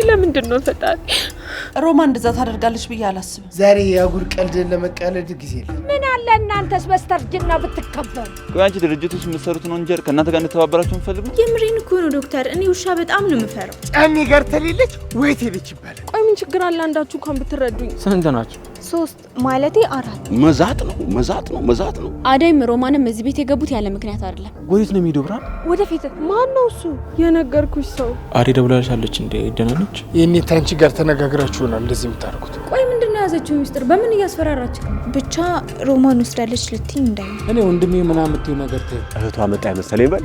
ለምንድን ነው ፈጣሪ? ሮማን እንደዛ ታደርጋለች ብዬ አላስብም። ዛሬ ያጉር ቀልድን ለመቃለድ ጊዜ የለም። ምን አለ እናንተስ በስተርጅና ብትከበሩ። ቆይ አንቺ ድርጅቶች የምትሰሩትን ወንጀል ከእናንተ ጋር እንተባበራችሁ የምትፈልጉ? የምሬን እኮ ነው ዶክተር። እኔ ውሻ በጣም ነው የምፈራው። ጫኔ ጋር ተሌለች ወይ ተሌለች ይባላል። ቆይ ምን ችግር አለ አንዳችሁ እንኳን ብትረዱኝ? ስንት ናችሁ? 3 ማለቴ 4። መዛት ነው። አደይም ሮማንም እዚህ ቤት የገቡት ያለ ምክንያት አይደለም። ወዴት ነው የሚሄደው? ብርሃን ወደፊት። ማን ነው እሱ? የነገርኩሽ ሰው። አሬ ደውላለች እንዴ? ደህና ነች? የኔ ታንቺ ጋር ተነጋግራችሁና እንደዚህ የምታርጉት? ቆይ ምንድነው ያዘችው ሚስጥር? በምን እያስፈራራች? ብቻ ሮማን ወስዳለች ልትይ እንዳይ። እኔ ወንድሜ ምናምን የምትይው ነገር እህቷ መጣ መሰለኝ። በል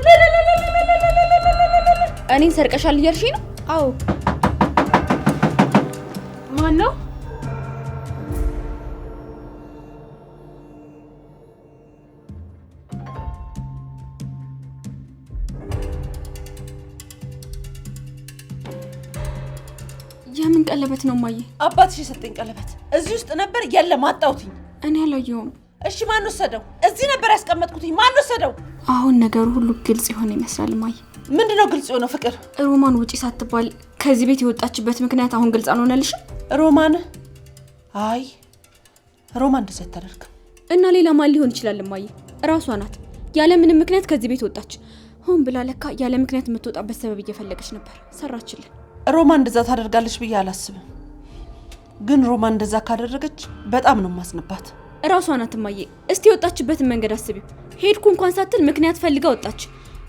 እኔን ሰርቀሻል እያልሽኝ ነው? አዎ። ማን ነው? የምን ቀለበት ነው ማየ? አባትሽ የሰጠኝ ቀለበት እዚህ ውስጥ ነበር። የለም አጣውትኝ። እኔ አላየሁም። እሺ ማን ወሰደው? እዚህ ነበር ያስቀመጥኩትኝ። ማን ወሰደው? አሁን ነገሩ ሁሉ ግልጽ ይሆን ይመስላል ማየ። ምንድነው ግልጽ የሆነው? ፍቅር ሮማን ውጪ ሳትባል ከዚህ ቤት የወጣችበት ምክንያት አሁን ግልጽ አልሆነልሽም? ሮማን አይ ሮማን እንደዛ አታደርግም። እና ሌላ ማን ሊሆን ይችላል ማየ? ራሷ ናት ያለ ምንም ምክንያት ከዚህ ቤት ወጣች። ሆን ብላ ለካ ያለ ምክንያት የምትወጣበት ሰበብ እየፈለገች ነበር። ሰራችልን። ሮማን እንደዛ ታደርጋለች ብዬ አላስብም። ግን ሮማን እንደዛ ካደረገች በጣም ነው ማስነባት። ራሷ ናት እማዬ። እስቲ ወጣችበትን መንገድ አስቢው። ሄድኩ እንኳን ሳትል ምክንያት ፈልጋ ወጣች።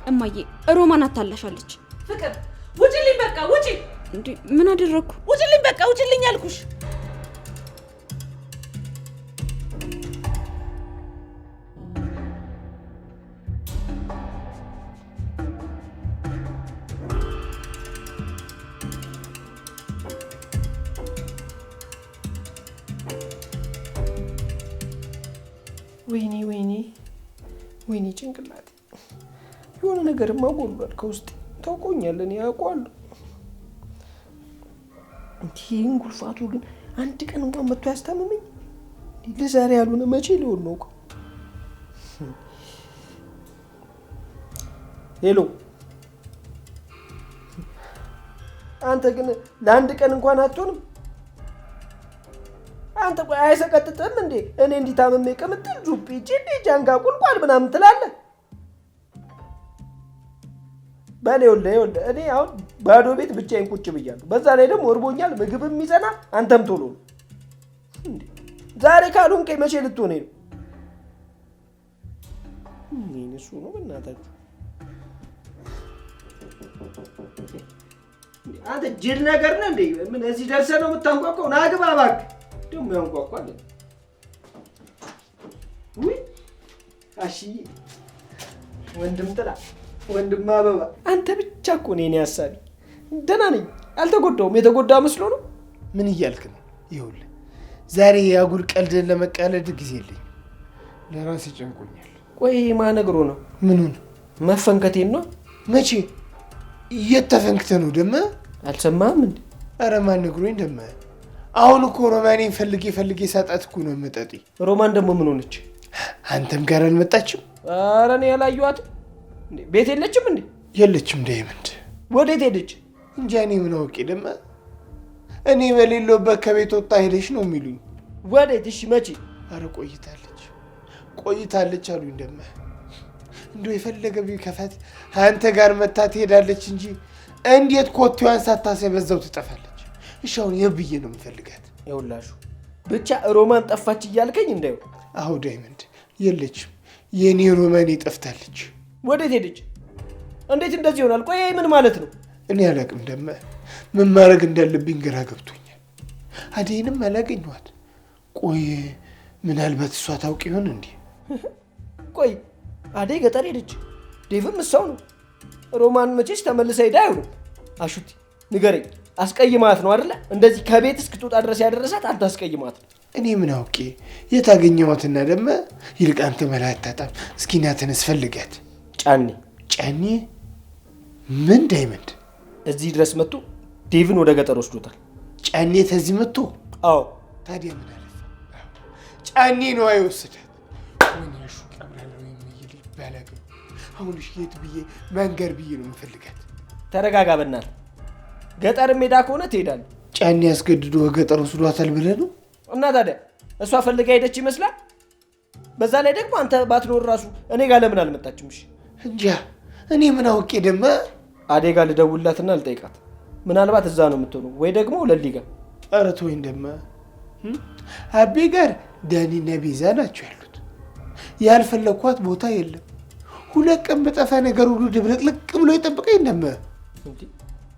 እማዬ ሮማን አታላሻለች። ፍቅር ውጪልኝ፣ በቃ ውጪ። እንዴ ምን አደረኩ? ውጪልኝ፣ በቃ ውጪልኝ አልኩሽ። ወይኔ ጭንቅላቴ የሆነ ነገርማ ጎሏል ከውስጥ ታውቆኛል። እኔ አውቀዋለሁ። እንዲህን ጉልፋቱ ግን አንድ ቀን እንኳን መጥቶ ያስታምመኝ ለዛሬ ያልሆነ መቼ ሊሆን ነው? ሄሎ አንተ ግን ለአንድ ቀን እንኳን አትሆንም? አንተ ቆይ አይሰቀጥጥም እንዴ? እኔ እንዲታመም ቅምጥል ጁፒ ጂዲ ጃንጋ ቁልቋል ምናምን ትላለህ? ባሌውለ እኔ አሁን ባዶ ቤት ብቻዬን ቁጭ ብያለሁ። በዛ ላይ ደግሞ እርቦኛል። ምግብም የሚዘና አንተም ቶሎ ነው እንዴ? ዛሬ ካልሆንከኝ መቼ ልትሆነ ነው? ምን እሱ ነው በእናታችሁ? አንተ ጅል ነገር ነህ እንዴ? ምን እዚህ ደርሰህ ነው የምታንቋቋው? ና ግባ እባክህ። ደግሞ ያንቋቋል። ውይ አሺ ወንድም ጥላ ወንድም አበባ አንተ ብቻ እኮ ነው የኔ ሀሳቢ። ደህና ነኝ፣ አልተጎዳውም። የተጎዳ መስሎ ነው። ምን እያልክ ነው? ይኸውልህ ዛሬ ያጉል ቀልድን ለመቃለድ ጊዜ የለኝም። ለራሴ ጨንቆኛል። ቆይ ማን ነግሮ ነው? ምኑን? መፈንከቴን ነው። መቼ? የት ተፈንክተህ ነው ደመ? አልሰማህም እንዴ? ኧረ ማን ነግሮኝ ደመ? አሁን እኮ ሮማኔን ፈልጌ ሳጣት እኮ ነው መጣጤ። ሮማን ደግሞ ምን ሆነች? አንተም ጋር አልመጣችም? ኧረ እኔ ያላየኋትም። እንዴ ቤት የለችም እንዴ? የለችም። ዳይመንድ ወዴት ሄደች? እንጃ እኔ ምን አውቄ ደመ። እኔ በሌለሁበት ከቤት ወጣ ሄደች ነው የሚሉኝ። ወዴት? እሺ መቼ? ኧረ ቆይታለች አሉኝ ደመ። እንደው የፈለገ ቢከፋት አንተ ጋር መታ ትሄዳለች እንጂ እንዴት ኮቴዋን ሳታሳይ በዛው ትጠፋለች? እሺ አሁን የብዬ ነው የምፈልጋት። ይኸውላሹ ብቻ ሮማን ጠፋች እያልከኝ እንዳዩ። አዎ ዳይመንድ የለችም። የኔ ሮማን ጠፍታለች። ወዴት ሄደች? እንዴት እንደዚህ ይሆናል? ቆይ ምን ማለት ነው? እኔ አላውቅም ደመ። ምን ማድረግ እንዳለብኝ ግራ ገብቶኛል። አዴንም አላገኘኋት። ቆይ ምናልባት እሷ ታውቅ ይሆን እንዴ? ቆይ አዴ ገጠር ሄደች፣ ዴቭም እሷው ነው። ሮማን መቼስ ተመልሳ ሄዳ አይሆንም። አሹቲ ንገረኝ፣ አስቀይማት ነው አይደለ? እንደዚህ ከቤት እስክትወጣ ድረስ ያደረሳት አንተ አስቀይማት ነው። እኔ ምን አውቄ የታገኘኋትና ደመ። ይልቅ አንተ መላ አታጣም። እስኪ ና ተነስ ፈልጋት። ጫኔ ምን ዳይመንድ? እዚህ ድረስ መጥቶ ዴቭን ወደ ገጠር ወስዶታል። ጫኔ ተዚህ መጥቶ? አዎ። ታዲያ ምን አለፈ? ጫኔ ነው አይወስዳት። ወይኔ ሹ ቀብራለሁ የሚል ባላገ። አሁን እሺ የት ብዬ መንገር ብዬ ነው የምፈልጋት? ተረጋጋ በእናትህ። ገጠር ሜዳ ከሆነ ትሄዳለህ። ጫኔ ያስገድዶ ገጠር ወስዷታል ብለህ ነው? እና ታዲያ እሷ ፈልጋ ሄደች ይመስላል። በዛ ላይ ደግሞ አንተ ባትኖር ራሱ እኔ ጋር ለምን አልመጣችም? እሺ እንጃ እኔ ምን አውቄ ደማ አዴ ጋር ልደውልላትና ልጠይቃት። ምናልባት እዛ ነው የምትሆነው ወይ ደግሞ ለሊ ጋር። ኧረ ተወኝ ደማ። አቤ ጋር ዳኒና ቤዛ ናቸው ያሉት። ያልፈለኳት ቦታ የለም። 2 ቀን በጠፋ ነገር ሁሉ ድብልቅልቅ ብሎ ይጠብቀኝ ደማ።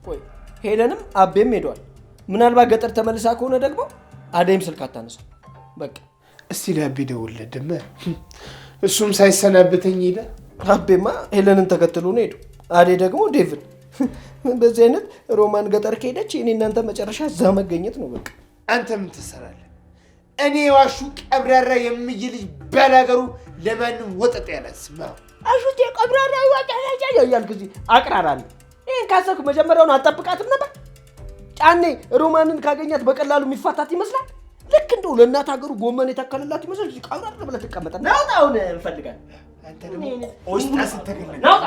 ቆይ ሄለንም አቤም ሄዷል። ምናልባት ገጠር ተመልሳ ከሆነ ደግሞ አዴም ስልክ አታነሳ። በቃ እስቲ ለአቤ ደውልለት ደማ። እሱም ሳይሰናበተኝ ሄደ። አቤማ ሄለንን ተከትሎ ነው ሄዱ። አዴ ደግሞ ዴቭን። በዚህ አይነት ሮማን ገጠር ከሄደች እኔ እናንተ መጨረሻ እዛ መገኘት ነው በቃ። አንተ ምን ትሰራለህ? እኔ ዋሹ ቀብራራ የምይ ልጅ ባላገሩ ለማንም ወጠጥ ያላስማ አሹቴ ቀብራራ ይወጣ ያያል ግዚ አቅራራለሁ። ይሄን ካሰብኩ መጀመሪያውን አጣብቃትም ነበር። ጫኔ ሮማንን ካገኛት በቀላሉ የሚፋታት ይመስላል። ልክ እንደው ለእናት ሀገሩ ጎመን የተከለላት ይመስል እዚህ ቀብራራ ብለህ ትቀመጣለህ። ናውጣውን እንፈልጋለን። አንተ ደግሞ ኦስታ ስተገለለ ናውጣ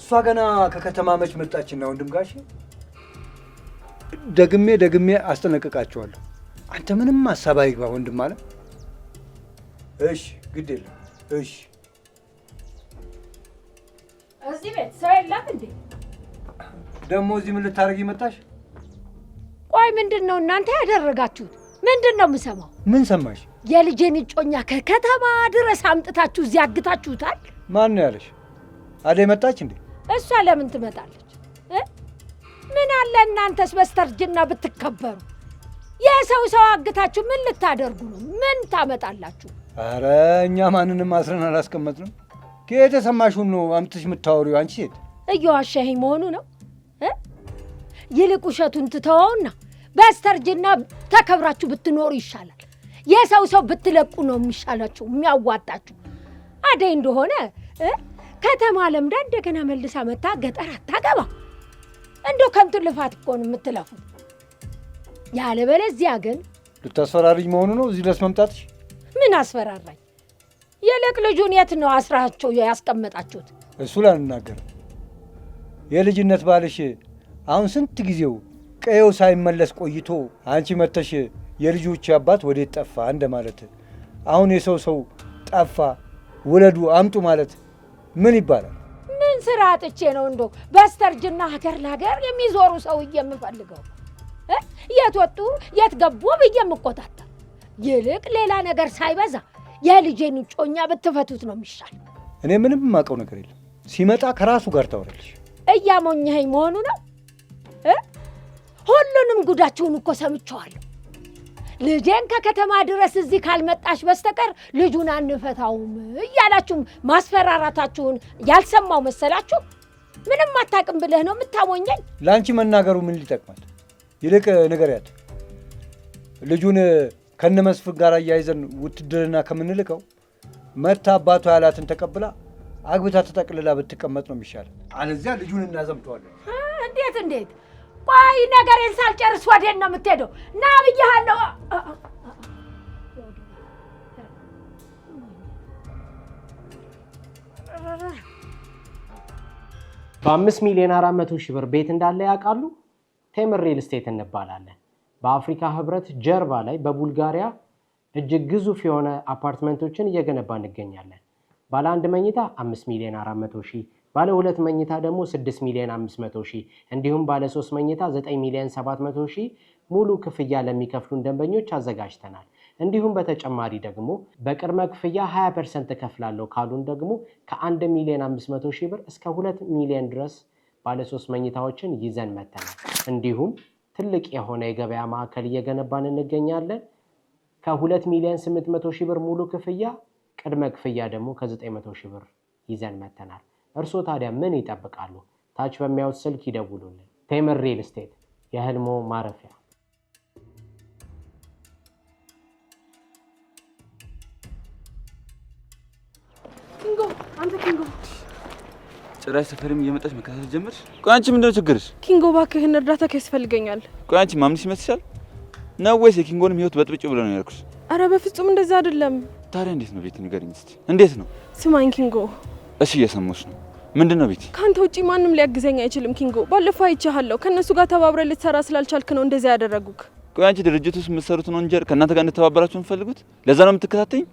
እሷ ገና ከከተማ መች መጣችና ወንድም ጋሽ ደግሜ አስጠነቅቃቸዋለሁ። አንተ ምንም ሀሳብ አይግባ ወንድም አለ። እሺ ግድ የለም እሺ። እዚህ ቤት ሰው የለም እንዴ? ደግሞ እዚህ ምን ልታደርጊ መጣሽ? ቆይ ምንድን ነው እናንተ ያደረጋችሁት? ምንድን ነው የምሰማው? ምን ሰማሽ? የልጄን እጮኛ ከከተማ ድረስ አምጥታችሁ እዚህ አግታችሁታል። ማን ነው ያለሽ? አደይ መጣች እንዴ? እሷ ለምን ትመጣለች? ምን አለ እናንተስ በስተርጅና ብትከበሩ። የሰው አግታችሁ ምን ልታደርጉ ነው? ምን ታመጣላችሁ? አረ እኛ ማንንም አስረን አላስቀመጥንም። ከየት የሰማሽውን ነው አምጥሽ የምታወሪው አንቺ ሴት? እየዋሸኸኝ መሆኑ ነው? ይልቅ ውሸቱን ትተወውና በስተርጅና ተከብራችሁ ብትኖሩ ይሻላል። የሰው ብትለቁ ነው የሚሻላችሁ የሚያዋጣችሁ። አደይ እንደሆነ ከተማ ለምዳ እንደገና መልሳ መታ ገጠር አታገባ። እንደው ከንቱ ልፋት እኮ ነው የምትለፉት። ያለበለዚያ ግን ልታስፈራሪኝ መሆኑ ነው እዚህ ድረስ መምጣትሽ? ምን አስፈራራኝ? የልቅ ልጁን የት ነው አስራቸው ያስቀመጣችሁት? እሱ ላንናገር። የልጅነት ባልሽ አሁን ስንት ጊዜው ቀየው ሳይመለስ ቆይቶ አንቺ መተሽ የልጆች አባት ወዴት ጠፋ እንደማለት። አሁን የሰው ጠፋ ውለዱ አምጡ ማለት ምን ይባላል? ምን ስራ አጥቼ ነው እንደው በስተርጅና ሀገር ለሀገር የሚዞሩ ሰው የምፈልገው? የት ወጡ የት ገቡ ብዬ የምቆጣጠር። ይልቅ ሌላ ነገር ሳይበዛ የልጄን ጮኛ ብትፈቱት ነው የሚሻል። እኔ ምንም የማውቀው ነገር የለም። ሲመጣ ከራሱ ጋር ታወራለሽ። እያሞኘኸኝ መሆኑ ነው? ሁሉንም ጉዳችሁን እኮ ሰምቼዋለሁ። ልጄን ከከተማ ድረስ እዚህ ካልመጣሽ በስተቀር ልጁን አንፈታውም እያላችሁ ማስፈራራታችሁን ያልሰማው መሰላችሁ? ምንም አታውቅም ብለህ ነው የምታሞኘኝ? ለአንቺ መናገሩ ምን ሊጠቅማት? ይልቅ ንገሪያት። ልጁን ከነመስፍን ጋር አያይዘን ውትድርና ከምንልከው መታ አባቷ ያላትን ተቀብላ አግብታ ተጠቅልላ ብትቀመጥ ነው የሚሻለው። አለዚያ ልጁን እናዘምተዋለን። እንዴት? ቆይ ነገሬን ሳልጨርስ ወዴት ነው የምትሄደው? ና ብዬሃለሁ። በ5,400,000 ብር ቤት እንዳለ ያውቃሉ? ቴምር ሪል ስቴት እንባላለን። በአፍሪካ ህብረት ጀርባ ላይ በቡልጋሪያ እጅግ ግዙፍ የሆነ አፓርትመንቶችን እየገነባ እንገኛለን። ባለ 1 መኝታ 5,400,000፣ ባለ 2 መኝታ ደግሞ 6,500,000 እንዲሁም ባለ 3 መኝታ 9,700,000 ሙሉ ክፍያ ለሚከፍሉን ደንበኞች አዘጋጅተናል። እንዲሁም በተጨማሪ ደግሞ በቅድመ ክፍያ 20% ከፍላለሁ ካሉን ደግሞ ከ1,500,000 ብር እስከ 2 ሚሊዮን ድረስ ባለ 3 መኝታዎችን ይዘን መተናል። እንዲሁም ትልቅ የሆነ የገበያ ማዕከል እየገነባን እንገኛለን። ከ2,800,000 ብር ሙሉ ክፍያ፣ ቅድመ ክፍያ ደግሞ ከ900,000 ብር ይዘን መተናል። እርስዎ ታዲያ ምን ይጠብቃሉ? ታች በሚያዩት ስልክ ይደውሉልን። ቴምር ሪል ስቴት የህልሞ ማረፊያ። ኪንጎ ጭራሽ ሰፈርም እየመጣች መከታተል ጀመርሽ? ቆይ አንቺ ምንድን ነው ችግርሽ? ኪንጎ እባክህን እርዳታ ያስፈልገኛል። ቆይ አንቺ ማምንሽ ይመስልሻል ነው ወይስ የኪንጎንም ህይወት በጥብጭ ብሎ ነው ያልኩሽ? አረ በፍጹም እንደዛ አይደለም። ታዲያ እንዴት ነው ቤቲ? ንገሪኝ እስቲ እንዴት ነው? ስማኝ ኪንጎ። እሺ እየሰማሁሽ ነው። ምንድን ነው ቤቲ? ካንተ ውጪ ማንም ሊያግዘኝ አይችልም ኪንጎ። ባለፈው አይቻለሁ። ከነሱ ጋር ተባብረህ ልትሰራ ስላልቻልክ ነው እንደዛ ያደረጉክ። ቆይ አንቺ ድርጅት ውስጥ የምትሰሩት ነው እንጂ ከእናንተ ጋር እንተባበራችሁ የምትፈልጉት? ለዛ ነው የምትከታተኝ?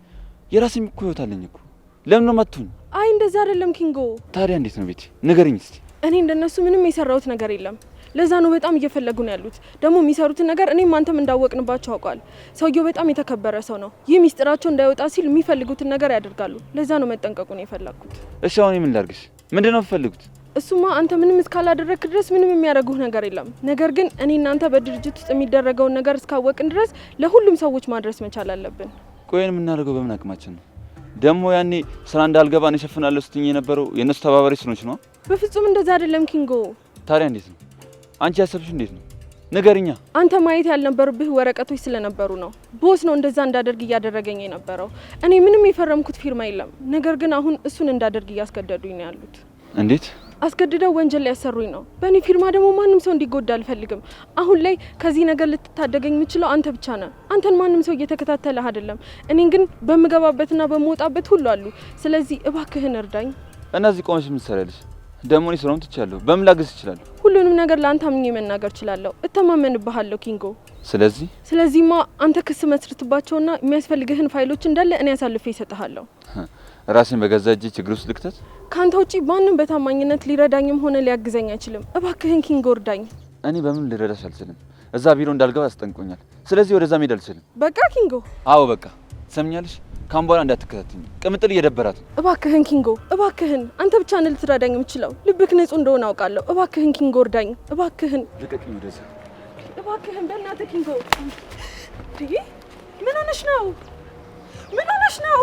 የራሴም እኮ ህይወት አለኝ እኮ። ለምን ነው የማትሆኝ? አይ እንደዛ አይደለም ኪንጎ። ታዲያ እንዴት ነው ቤቲ? ንገሪኝ እስቲ። እኔ እንደነሱ ምንም የሰራሁት ነገር የለም። ለዛ ነው በጣም እየፈለጉ ነው ያሉት። ደግሞ የሚሰሩትን ነገር እኔም አንተም እንዳወቅንባቸው አውቃል። ሰውየው በጣም የተከበረ ሰው ነው። ይህ ሚስጥራቸው እንዳይወጣ ሲል የሚፈልጉትን ነገር ያደርጋሉ። ለዛ ነው መጠንቀቁ ነው የፈለኩት። እሺ አሁን ምን ላድርግሽ? ምንድን ነው የምትፈልጉት? እሱማ አንተ ምንም እስካላደረግክ ድረስ ምንም የሚያደርጉህ ነገር የለም። ነገር ግን እኔ እናንተ በድርጅት ውስጥ የሚደረገውን ነገር እስካወቅን ድረስ ለሁሉም ሰዎች ማድረስ መቻል አለብን። ቆይን የምናደርገው በምን አቅማችን ነው? ደግሞ ያኔ ስራ እንዳልገባ ነው እሸፍናለሁ ስትኝ የነበረው የእነሱ ተባባሪ ስለሆንሽ ነው? በፍጹም እንደዛ አይደለም ኪንጎ። ታዲያ እንዴት ነው? አንቺ ያሰብሽ እንዴት ነው? ንገሪኛ። አንተ ማየት ያልነበሩብህ ወረቀቶች ስለነበሩ ነው። ቦስ ነው እንደዛ እንዳደርግ እያደረገኝ የነበረው። እኔ ምንም የፈረምኩት ፊርማ የለም። ነገር ግን አሁን እሱን እንዳደርግ እያስገደዱኝ ነው ያሉት። እንዴት? አስገድደው ወንጀል ሊያሰሩኝ ነው። በእኔ ፊርማ ደግሞ ማንም ሰው እንዲጎዳ አልፈልግም። አሁን ላይ ከዚህ ነገር ልትታደገኝ የምችለው አንተ ብቻ ነህ። አንተን ማንም ሰው እየተከታተለህ አይደለም። እኔን ግን በምገባበትና በምወጣበት ሁሉ አሉ። ስለዚህ እባክህን እርዳኝ። እነዚህ ቆመሽ ምን ትሰሪያለሽ? ደግሞ እኔ ስራውን ትቻለሁ። በምን ላግዝ እችላለሁ? ሁሉንም ነገር ለአንተ አምኜ መናገር እችላለሁ። እተማመንብሃለሁ ኪንጎ። ስለዚህማ አንተ ክስ መስርትባቸውና የሚያስፈልግህን ፋይሎች እንዳለ እኔ አሳልፌ እሰጥሃለሁ። ራሴን በገዛ እጄ ችግር ውስጥ ልክተት? ካንተ ውጪ ማንም በታማኝነት ሊረዳኝም ሆነ ሊያግዘኝ አይችልም። እባክህን ኪንጎ እርዳኝ። እኔ በምን ልረዳሽ አልችልም። እዛ ቢሮ እንዳልገባ አስጠንቅቆኛል። ስለዚህ ወደዛ መሄድ አልችልም። በቃ ኪንጎ። አዎ በቃ። ሰምኛለሽ? ካም በኋላ እንዳትከታተኝ። ቅምጥል እየደበራት ነው። እባክህን ኪንጎ፣ እባክህን። አንተ ብቻ ነህ ልትረዳኝ የምችለው። ልብክ ንጹህ እንደሆነ አውቃለሁ። እባክህን ኪንጎ እርዳኝ። እባክህን ልቀቂኝ ወደዛ። እባክህን በእናትህ ኪንጎ። ምን ሆነሽ ነው? ምን ሆነሽ ነው?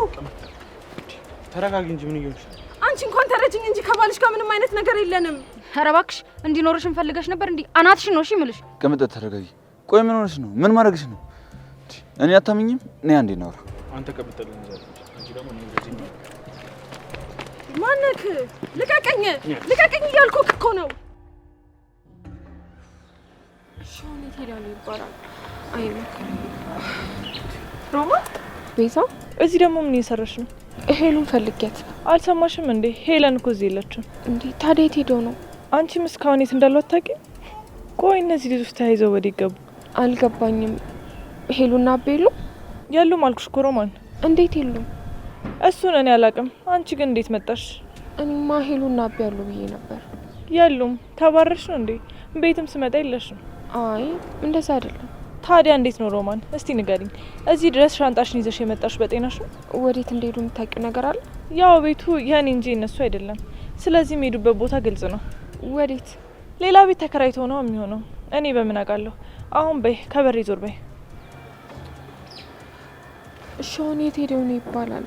ተረጋጊ እንጂ ምን ይሆንሽ? አንቺ እንኳን ተረጅኝ እንጂ ከባልሽ ጋር ምንም አይነት ነገር የለንም። ኧረ እባክሽ እንዲኖርሽ እንፈልገሽ ነበር። እንዴ አናትሽ ነው እሺ የምልሽ። ቅምጥል ተረጋጊ። ቆይ ምን ሆነሽ ነው? ምን ማድረግሽ ነው? እኔ አታምኝም? እኔ አንዴ ነው አንተ ቅምጥል እንጂ አንቺ ደግሞ እኔ እንደዚህ ነው። ማነክ? ልቀቀኝ! ልቀቀኝ እያልኩህ እኮ ነው። ሻውን ይሄዳል ይባላል። አይመከርም። ሮማ ቤዛ፣ እዚህ ደግሞ ምን እየሰራሽ ነው? ሄሉን ፈልጊያት። አልሰማሽም እንዴ? ሄለን እኮ እዚህ የለችም። እንዴ ታዲያ የት ሄደው ነው? አንቺም እስካሁን የት እንዳለው አታውቂም? ቆይ እነዚህ ልጆች ተያይዘው ወደ ይገቡ? አልገባኝም። ሄሉና ቤሉ ያሉም አልኩሽ እኮ ሮማን። እንዴት የሉም? እሱን እኔ አላውቅም። አንቺ ግን እንዴት መጣሽ? እኔማ ሄሉና አቤ ያሉ ብዬ ነበር። ያሉም ተባረርሽ ነው እንዴ? ቤትም ስመጣ የለሽም። አይ እንደዛ አይደለም። ታዲያ እንዴት ነው ሮማን? እስቲ ንገሪኝ። እዚህ ድረስ ሻንጣሽን ይዘሽ የመጣሽ በጤናሽ ነው? ወዴት እንደሄዱ የምታውቂው ነገር አለ? ያው ቤቱ የኔ እንጂ እነሱ አይደለም። ስለዚህ የሚሄዱበት ቦታ ግልጽ ነው። ወዴት? ሌላ ቤት ተከራይቶ ነው የሚሆነው። እኔ በምን አውቃለሁ? አሁን በይ ከበሬ ዞር በይ። እሺ አሁን የት ሄደው ነው ይባላል?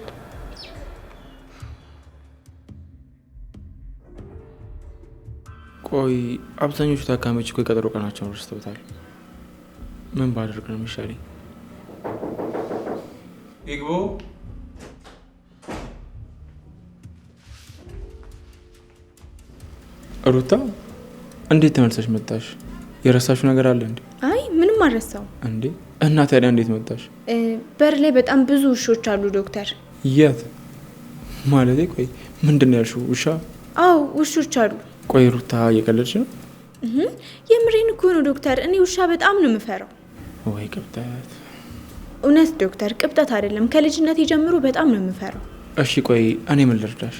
ቆይ አብዛኞቹ ታካሚዎች እኮ የቀጠሮ ቀናቸውን ረስተውታል። ምን ባደርግ ነው የሚሻለኝ? ይግቡ። ሩታ እንዴት ተመልሰሽ መጣሽ? የረሳሽው ነገር አለ እንዴ? አይ ምንም አልረሳው። እንዴ እና ታዲያ እንዴት መጣሽ? በር ላይ በጣም ብዙ ውሾች አሉ ዶክተር። የት ማለቴ? ቆይ ምንድን ነው ያልሽው? ውሻ? አዎ ውሾች አሉ። ቆይ ሩታ እየቀለድሽ ነው? የምሬን እኮ ነው ዶክተር። እኔ ውሻ በጣም ነው የምፈራው። ወይ ቅብጠት! እውነት ዶክተር ቅብጠት አይደለም፣ ከልጅነቴ ጀምሮ በጣም ነው የምፈራው። እሺ ቆይ እኔ ምን ልርዳሽ?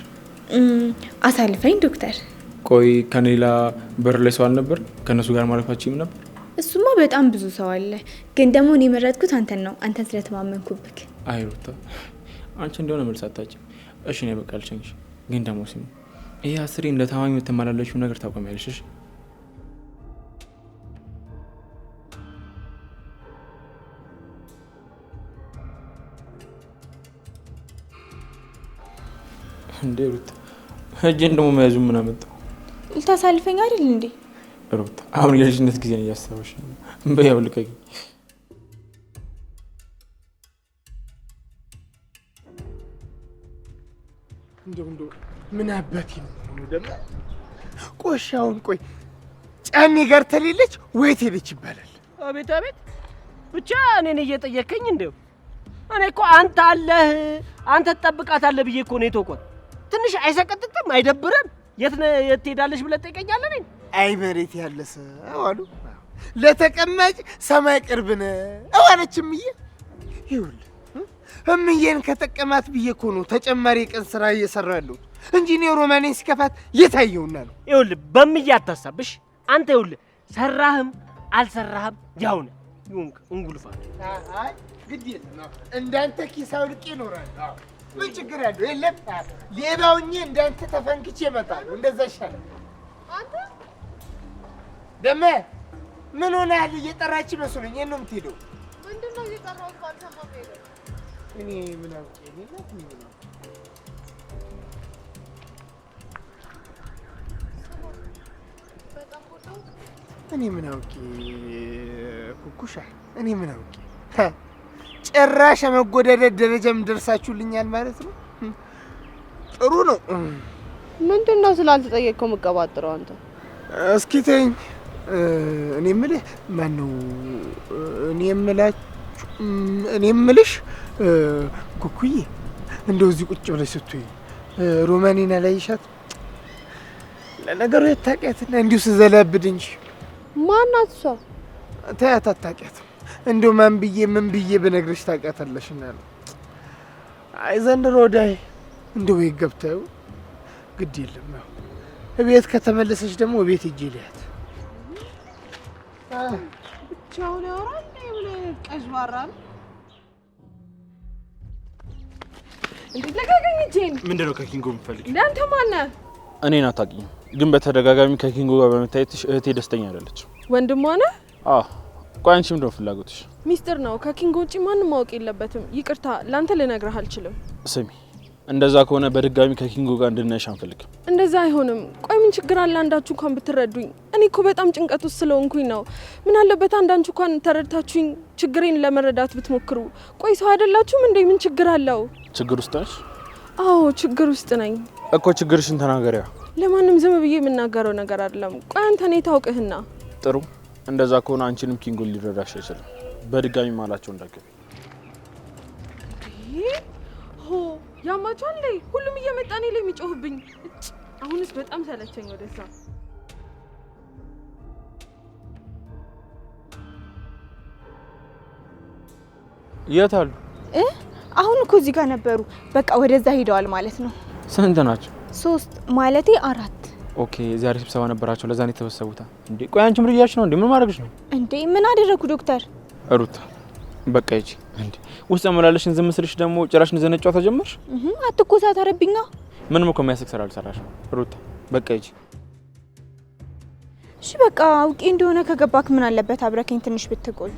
አሳልፈኝ ዶክተር። ቆይ ከኔላ በር ላይ ሰው አልነበር? ከእነሱ ጋር ማለፋችሁም ነበር? እሱማ በጣም ብዙ ሰው አለ፣ ግን ደግሞ እኔ የመረጥኩት አንተን ነው። አንተን ስለተማመንኩብክ። አይ ሩታ አንቺ እንደሆነ መልስ አታጭም። እሺ ነው በቃ አልችልሽ። ግን ደግሞ ስሚ፣ ይሄ አስሬ እንደ ታማኝ የምትመላለሽው ነገር ታቆሚያለሽ? እሺ እንዴ ሩታ እጄን ደግሞ መያዙ ምን አመጣው? ልታሳልፈኝ አይደል እንዴ? ሩታ አሁን የልጅነት ጊዜ ነው እያስታወሽ ነው። በያው ልቀቂ። እንደው ምን አባቴ ነው ደግሞ ቆሻውን? ቆይ ጫኔ ጋር ተሌለች ወይ ሄደች ይባላል? አቤት አቤት፣ ብቻ እኔን እየጠየከኝ እንደው እኔ እኮ አንተ አለህ አንተ ትጠብቃታለህ ብዬ እኮ ነው የተውኳት። ትንሽ አይሰቀጥጥም? አይደብርም? የት ትሄዳለሽ ብለህ ትጠይቀኛለህ? እኔን አይ መሬት ያለ ሰው አሉ ለተቀማጭ ሰማይ ቅርብ ነው አለች እምዬ። ይኸውልህ እምዬን ከጠቀማት ብዬ እኮ ነው ተጨማሪ ቀን ስራ እየሰራሁ ያለሁት እንጂ እኔ ሮማኔን ሲከፋት የታየውና ነው። ይኸውልህ በእምዬ አታሳብሽ አንተ። ይኸውልህ ሰራህም አልሰራህም ያው ነው ይሁንክ እንጉልፋ። አይ ግድ የለም እንዳንተ ኪስ አውልቄ እኖራለሁ። ምን ችግር አለው? የለም ሌባውኝ እንዳንተ ተፈንክቼ እመጣለሁ። እንደዛ ይሻላል። አንተ ደሜ ምን ሆነሃል? እየጠራች መስሎኝ። የት ነው የምትሄደው? ምንድነው እየጠራሁት? ባልሰማም ሄደ። እኔ ምን አውቄ ምን ነው እኔ ምን አውቄ ኩኩሻ፣ እኔ ምን አውቄ። ጭራሽ መጎዳደድ ደረጃም ደርሳችሁልኛል ማለት ነው። ጥሩ ነው። ምንድነው ስላልተጠየቅከው የምትቀባጥረው አንተ? እስኪ ተይኝ። እኔ የምልህ ማነው? እኔ የምልሽ ኩኩዬ፣ እንደው እዚህ ቁጭ ብለሽ ስትይ ሮማኔን አላየሻት? ለነገሩ የታውቂያትና እንዲሁ ስዘላብድ እንጂ ማናት እሷ? ተያት፣ አታውቂያትም። እንደው ማን ብዬ ምን ብዬ ብነግርሽ ታውቂያታለሽና ነው። አይ ዘንድሮ ወዳይ እንደው ወይ ገብታዩ ግድ የለም ነው። እቤት ከተመለሰች ደግሞ እቤት ሂጅ ልያት። ብቻውን ያወራል። ምን ቀዥባራ ነው እንዴ? ለጋገኝ ጄን ምንድነው ከኪንጎ የምትፈልጊው? ለአንተ ማነህ? እኔን አታውቂኝም፣ ግን በተደጋጋሚ ከኪንጎ ጋር በመታየትሽ እህቴ ደስተኛ አይደለች። ወንድሟ ነህ? አዎ። ቆይ አንቺ ምንድነው ፍላጎትሽ? ሚስጥር ነው። ከኪንጎ ውጪ ማንም ማወቅ የለበትም። ይቅርታ፣ ላንተ ልነግርህ አልችልም። ስሚ፣ እንደዛ ከሆነ በድጋሚ ከኪንጎ ጋር እንድናይሽ አንፈልግም። እንደዛ አይሆንም። ቆይ ምን ችግር አለ አንዳችሁ እንኳን ብትረዱኝ? እኔ እኮ በጣም ጭንቀት ውስጥ ስለሆንኩኝ ነው። ምን አለበት አንዳችሁ እንኳን ተረድታችሁኝ ችግሬን ለመረዳት ብትሞክሩ። ቆይ ሰው አይደላችሁም እንዴ? ምን ችግር አለው? ችግር ውስጥ ነሽ? አዎ ችግር ውስጥ ነኝ እኮ። ችግርሽን ተናገሪያ። ለማንም ዝም ብዬ የምናገረው ነገር አይደለም። ቆይ አንተ እኔ ታውቅህና። ጥሩ፣ እንደዛ ከሆነ አንቺንም ኪንጎ ሊረዳሽ አይችልም። በድጋሚ ማላቸው እንዳገቢ ያማቻል ላይ ሁሉም እየመጣ እኔ ላይ የሚጮህብኝ። አሁንስ በጣም ሰለቸኝ። ወደዛ የት አሉ? አሁን እኮ እዚህ ጋር ነበሩ። በቃ ወደዛ ሄደዋል ማለት ነው። ስንት ናቸው? 3 ማለቴ 4። ኦኬ፣ ዛሬ ስብሰባ ነበራቸው፣ ለዛ ነው የተሰበሰቡት። እንዴ ቆይ አንቺ ምን እያልሽ ነው? እንዴ ምን ማድረግሽ ነው? እንዴ ምን አደረኩ ዶክተር? ሩታ በቃ ይጂ። እንዴ ውስጥ አመላለሽን ዝም ስልሽ ደግሞ ጭራሽ እንደዘነጫው ተጀመርሽ። አትኮሳተርብኛ። ምንም እኮ የሚያስቅ ስራ አልሰራሽም ሩታ። በቃ ይጂ። እሺ በቃ አውቄ እንደሆነ ከገባክ ምን አለበት አብረከኝ ትንሽ ብትቆይ።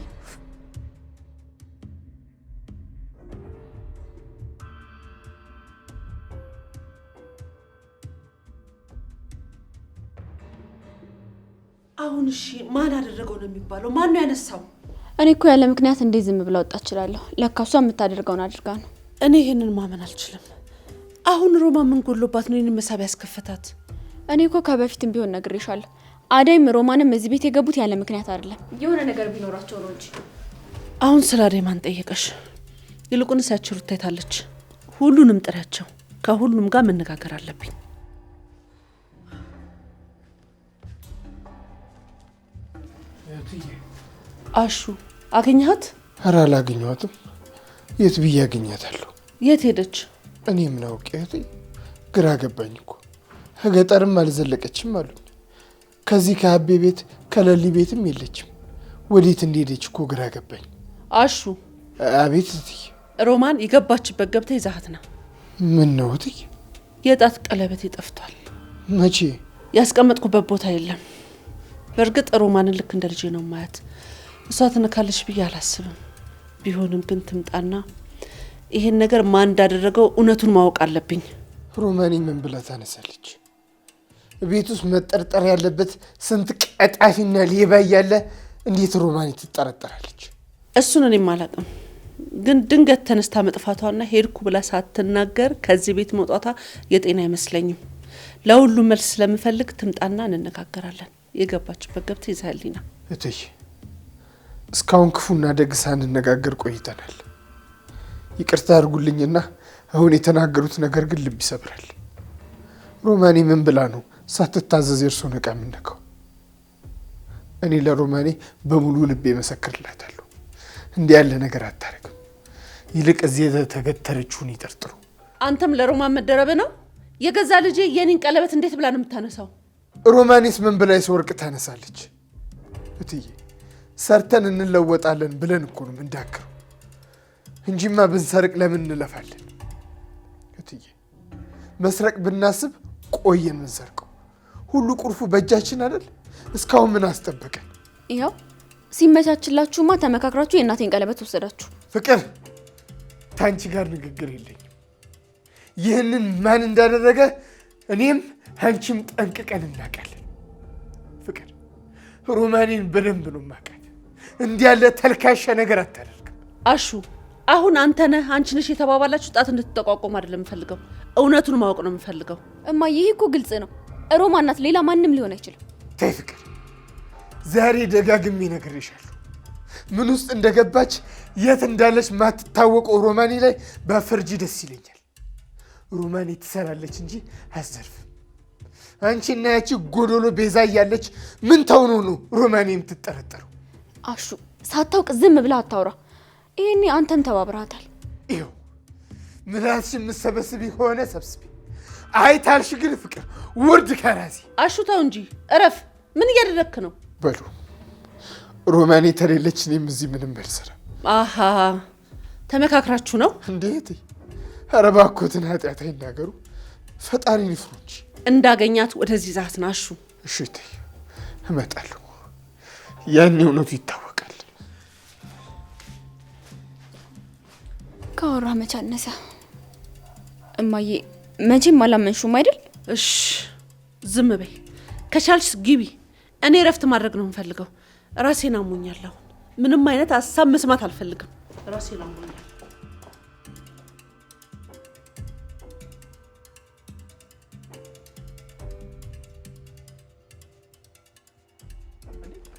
አሁን እሺ ማን አደረገው ነው የሚባለው? ማን ነው ያነሳው? እኔ እኮ ያለ ምክንያት እንዴት ዝም ብላ ወጣ እችላለሁ? ለካ እሷ የምታደርገውን አድርጋ ነው። እኔ ይሄንን ማመን አልችልም። አሁን ሮማ ምን ጎሎባት ነው ይሄንን መሳቢያ ያስከፈታት? እኔ እኮ ከበፊትም ቢሆን ነግሬሻለሁ። አዳይም ሮማንም እዚህ ቤት የገቡት ያለ ምክንያት አይደለም። የሆነ ነገር ቢኖራቸው ነው እንጂ። አሁን ስለ አዳይ ማን ጠየቀሽ? ይልቁንስ ያቺ ሩታ የታለች? ሁሉንም ጥሪያቸው። ከሁሉም ጋር መነጋገር አለብኝ። አሹ አገኘሃት? ኧረ አላገኘኋትም። የት ብዬ አገኛታለሁ? የት ሄደች? እኔ ምን አውቄ እህቴ፣ ግራ ገባኝ እኮ። ከገጠርም አልዘለቀችም አሉኝ። ከዚህ ከአቤ ቤት ከለሊ ቤትም የለችም። ወዴት እንደሄደች እኮ ግራ ገባኝ። አሹ። አቤት እህትዬ። ሮማን የገባችበት ገብታ ይዛሃት ና። ምን ነው እህትዬ? የጣት ቀለበቴ ጠፍቷል። መቼ? ያስቀመጥኩበት ቦታ የለም። በእርግጥ ሮማንን ልክ እንደ ልጄ ነው ማያት። እሷ ትነካለች ብዬ አላስብም። ቢሆንም ግን ትምጣና ይሄን ነገር ማን እንዳደረገው እውነቱን ማወቅ አለብኝ። ሮማኔ ምን ብላ ታነሳለች? ቤት ውስጥ መጠርጠር ያለበት ስንት ቀጣፊና ሌባ እያለ እንዴት ሮማኔ ትጠረጠራለች? እሱን እኔም አላውቅም። ግን ድንገት ተነስታ መጥፋቷና ሄድኩ ብላ ሳትናገር ከዚህ ቤት መውጣቷ የጤና አይመስለኝም። ለሁሉም መልስ ስለምፈልግ ትምጣና እንነጋገራለን። የገባችበት ገብተ ይዛልኝና እትዬ፣ እስካሁን ክፉና ደግ ሳንነጋገር ቆይተናል። ይቅርታ አድርጉልኝና አሁን የተናገሩት ነገር ግን ልብ ይሰብራል። ሮማኔ ምን ብላ ነው ሳትታዘዝ የእርሶን ዕቃ የምነካው? እኔ ለሮማኔ በሙሉ ልቤ መሰክርላታለሁ። እንዲህ ያለ ነገር አታረግም። ይልቅ እዚህ የተገተረችውን ይጠርጥሩ። አንተም ለሮማን መደረብ ነው? የገዛ ልጄ የኔን ቀለበት እንዴት ብላ ነው የምታነሳው? ሮማኔስ ምን ብላ የሰው ወርቅ ታነሳለች? እትዬ ሰርተን እንለወጣለን ብለን እኮ ነው ምንዳክረው እንጂማ ብንሰርቅ ለምን እንለፋለን? እትዬ መስረቅ ብናስብ ቆየን ምንሰርቀው። ሁሉ ቁልፉ በእጃችን አይደል? እስካሁን ምን አስጠበቀን? ይኸው ሲመቻችላችሁማ ተመካክራችሁ የእናቴን ቀለበት ወሰዳችሁ። ፍቅር ታንቺ ጋር ንግግር የለኝም። ይህንን ማን እንዳደረገ እኔም አንቺም ጠንቅቀን እናውቃለን። ፍቅር ሮማኔን በደንብ ነው የማውቃት። እንዲህ ያለ ተልካሻ ነገር አታደርግም። አሹ አሁን አንተ ነህ አንቺ ነሽ የተባባላችሁ ጣት እንድትጠቋቆም አይደለም የምፈልገው፣ እውነቱን ማወቅ ነው የምፈልገው። እማዬ ይህ እኮ ግልጽ ነው። ሮማን ናት፣ ሌላ ማንም ሊሆን አይችልም። ተይ ፍቅር፣ ዛሬ ደጋግሜ ነግሬሻለሁ። ምን ውስጥ እንደገባች የት እንዳለች ማትታወቀው ሮማኔ ላይ ባፈርጂ ደስ ይለኛል። ሮማኔ ትሰራለች እንጂ አትዘርፍም። አንቺና ያቺ ጎዶሎ ቤዛ እያለች ምን ተውኖ ነው ሮማኔ የምትጠረጠረው? አሹ ሳታውቅ ዝም ብላ አታውራ። ይሄኔ አንተን ተባብረሃታል። ይኸው ምላስሽ የምትሰበስቢ ሆነ ሰብስቢ። አይታልሽ ግን ፍቅር ውርድ ከራሴ። አሹ ተው እንጂ እረፍ። ምን እያደረግክ ነው? በሉ ሮማኔ ተሌለች፣ እኔም እዚህ ምንም አልሰራም። አሃ ተመካክራችሁ ነው? እንዴት? ኧረ እባክዎትን ኃጢአት አይናገሩ፣ ፈጣሪን ይፍሩ እንጂ። እንዳገኛት ወደዚህ ዛት ና አሹ። እሺ ተይ፣ እመጣለሁ። ያኔ እውነቱ ይታወቃል። ካወራ መች አነሰ? እማዬ መቼም አላመንሹም አይደል? እሺ ዝም በይ። ከቻልሽ ግቢ። እኔ እረፍት ማድረግ ነው የምፈልገው። ራሴን አሞኛል። አሁን ምንም አይነት ሀሳብ መስማት አልፈልግም። ራሴን አሞኛል።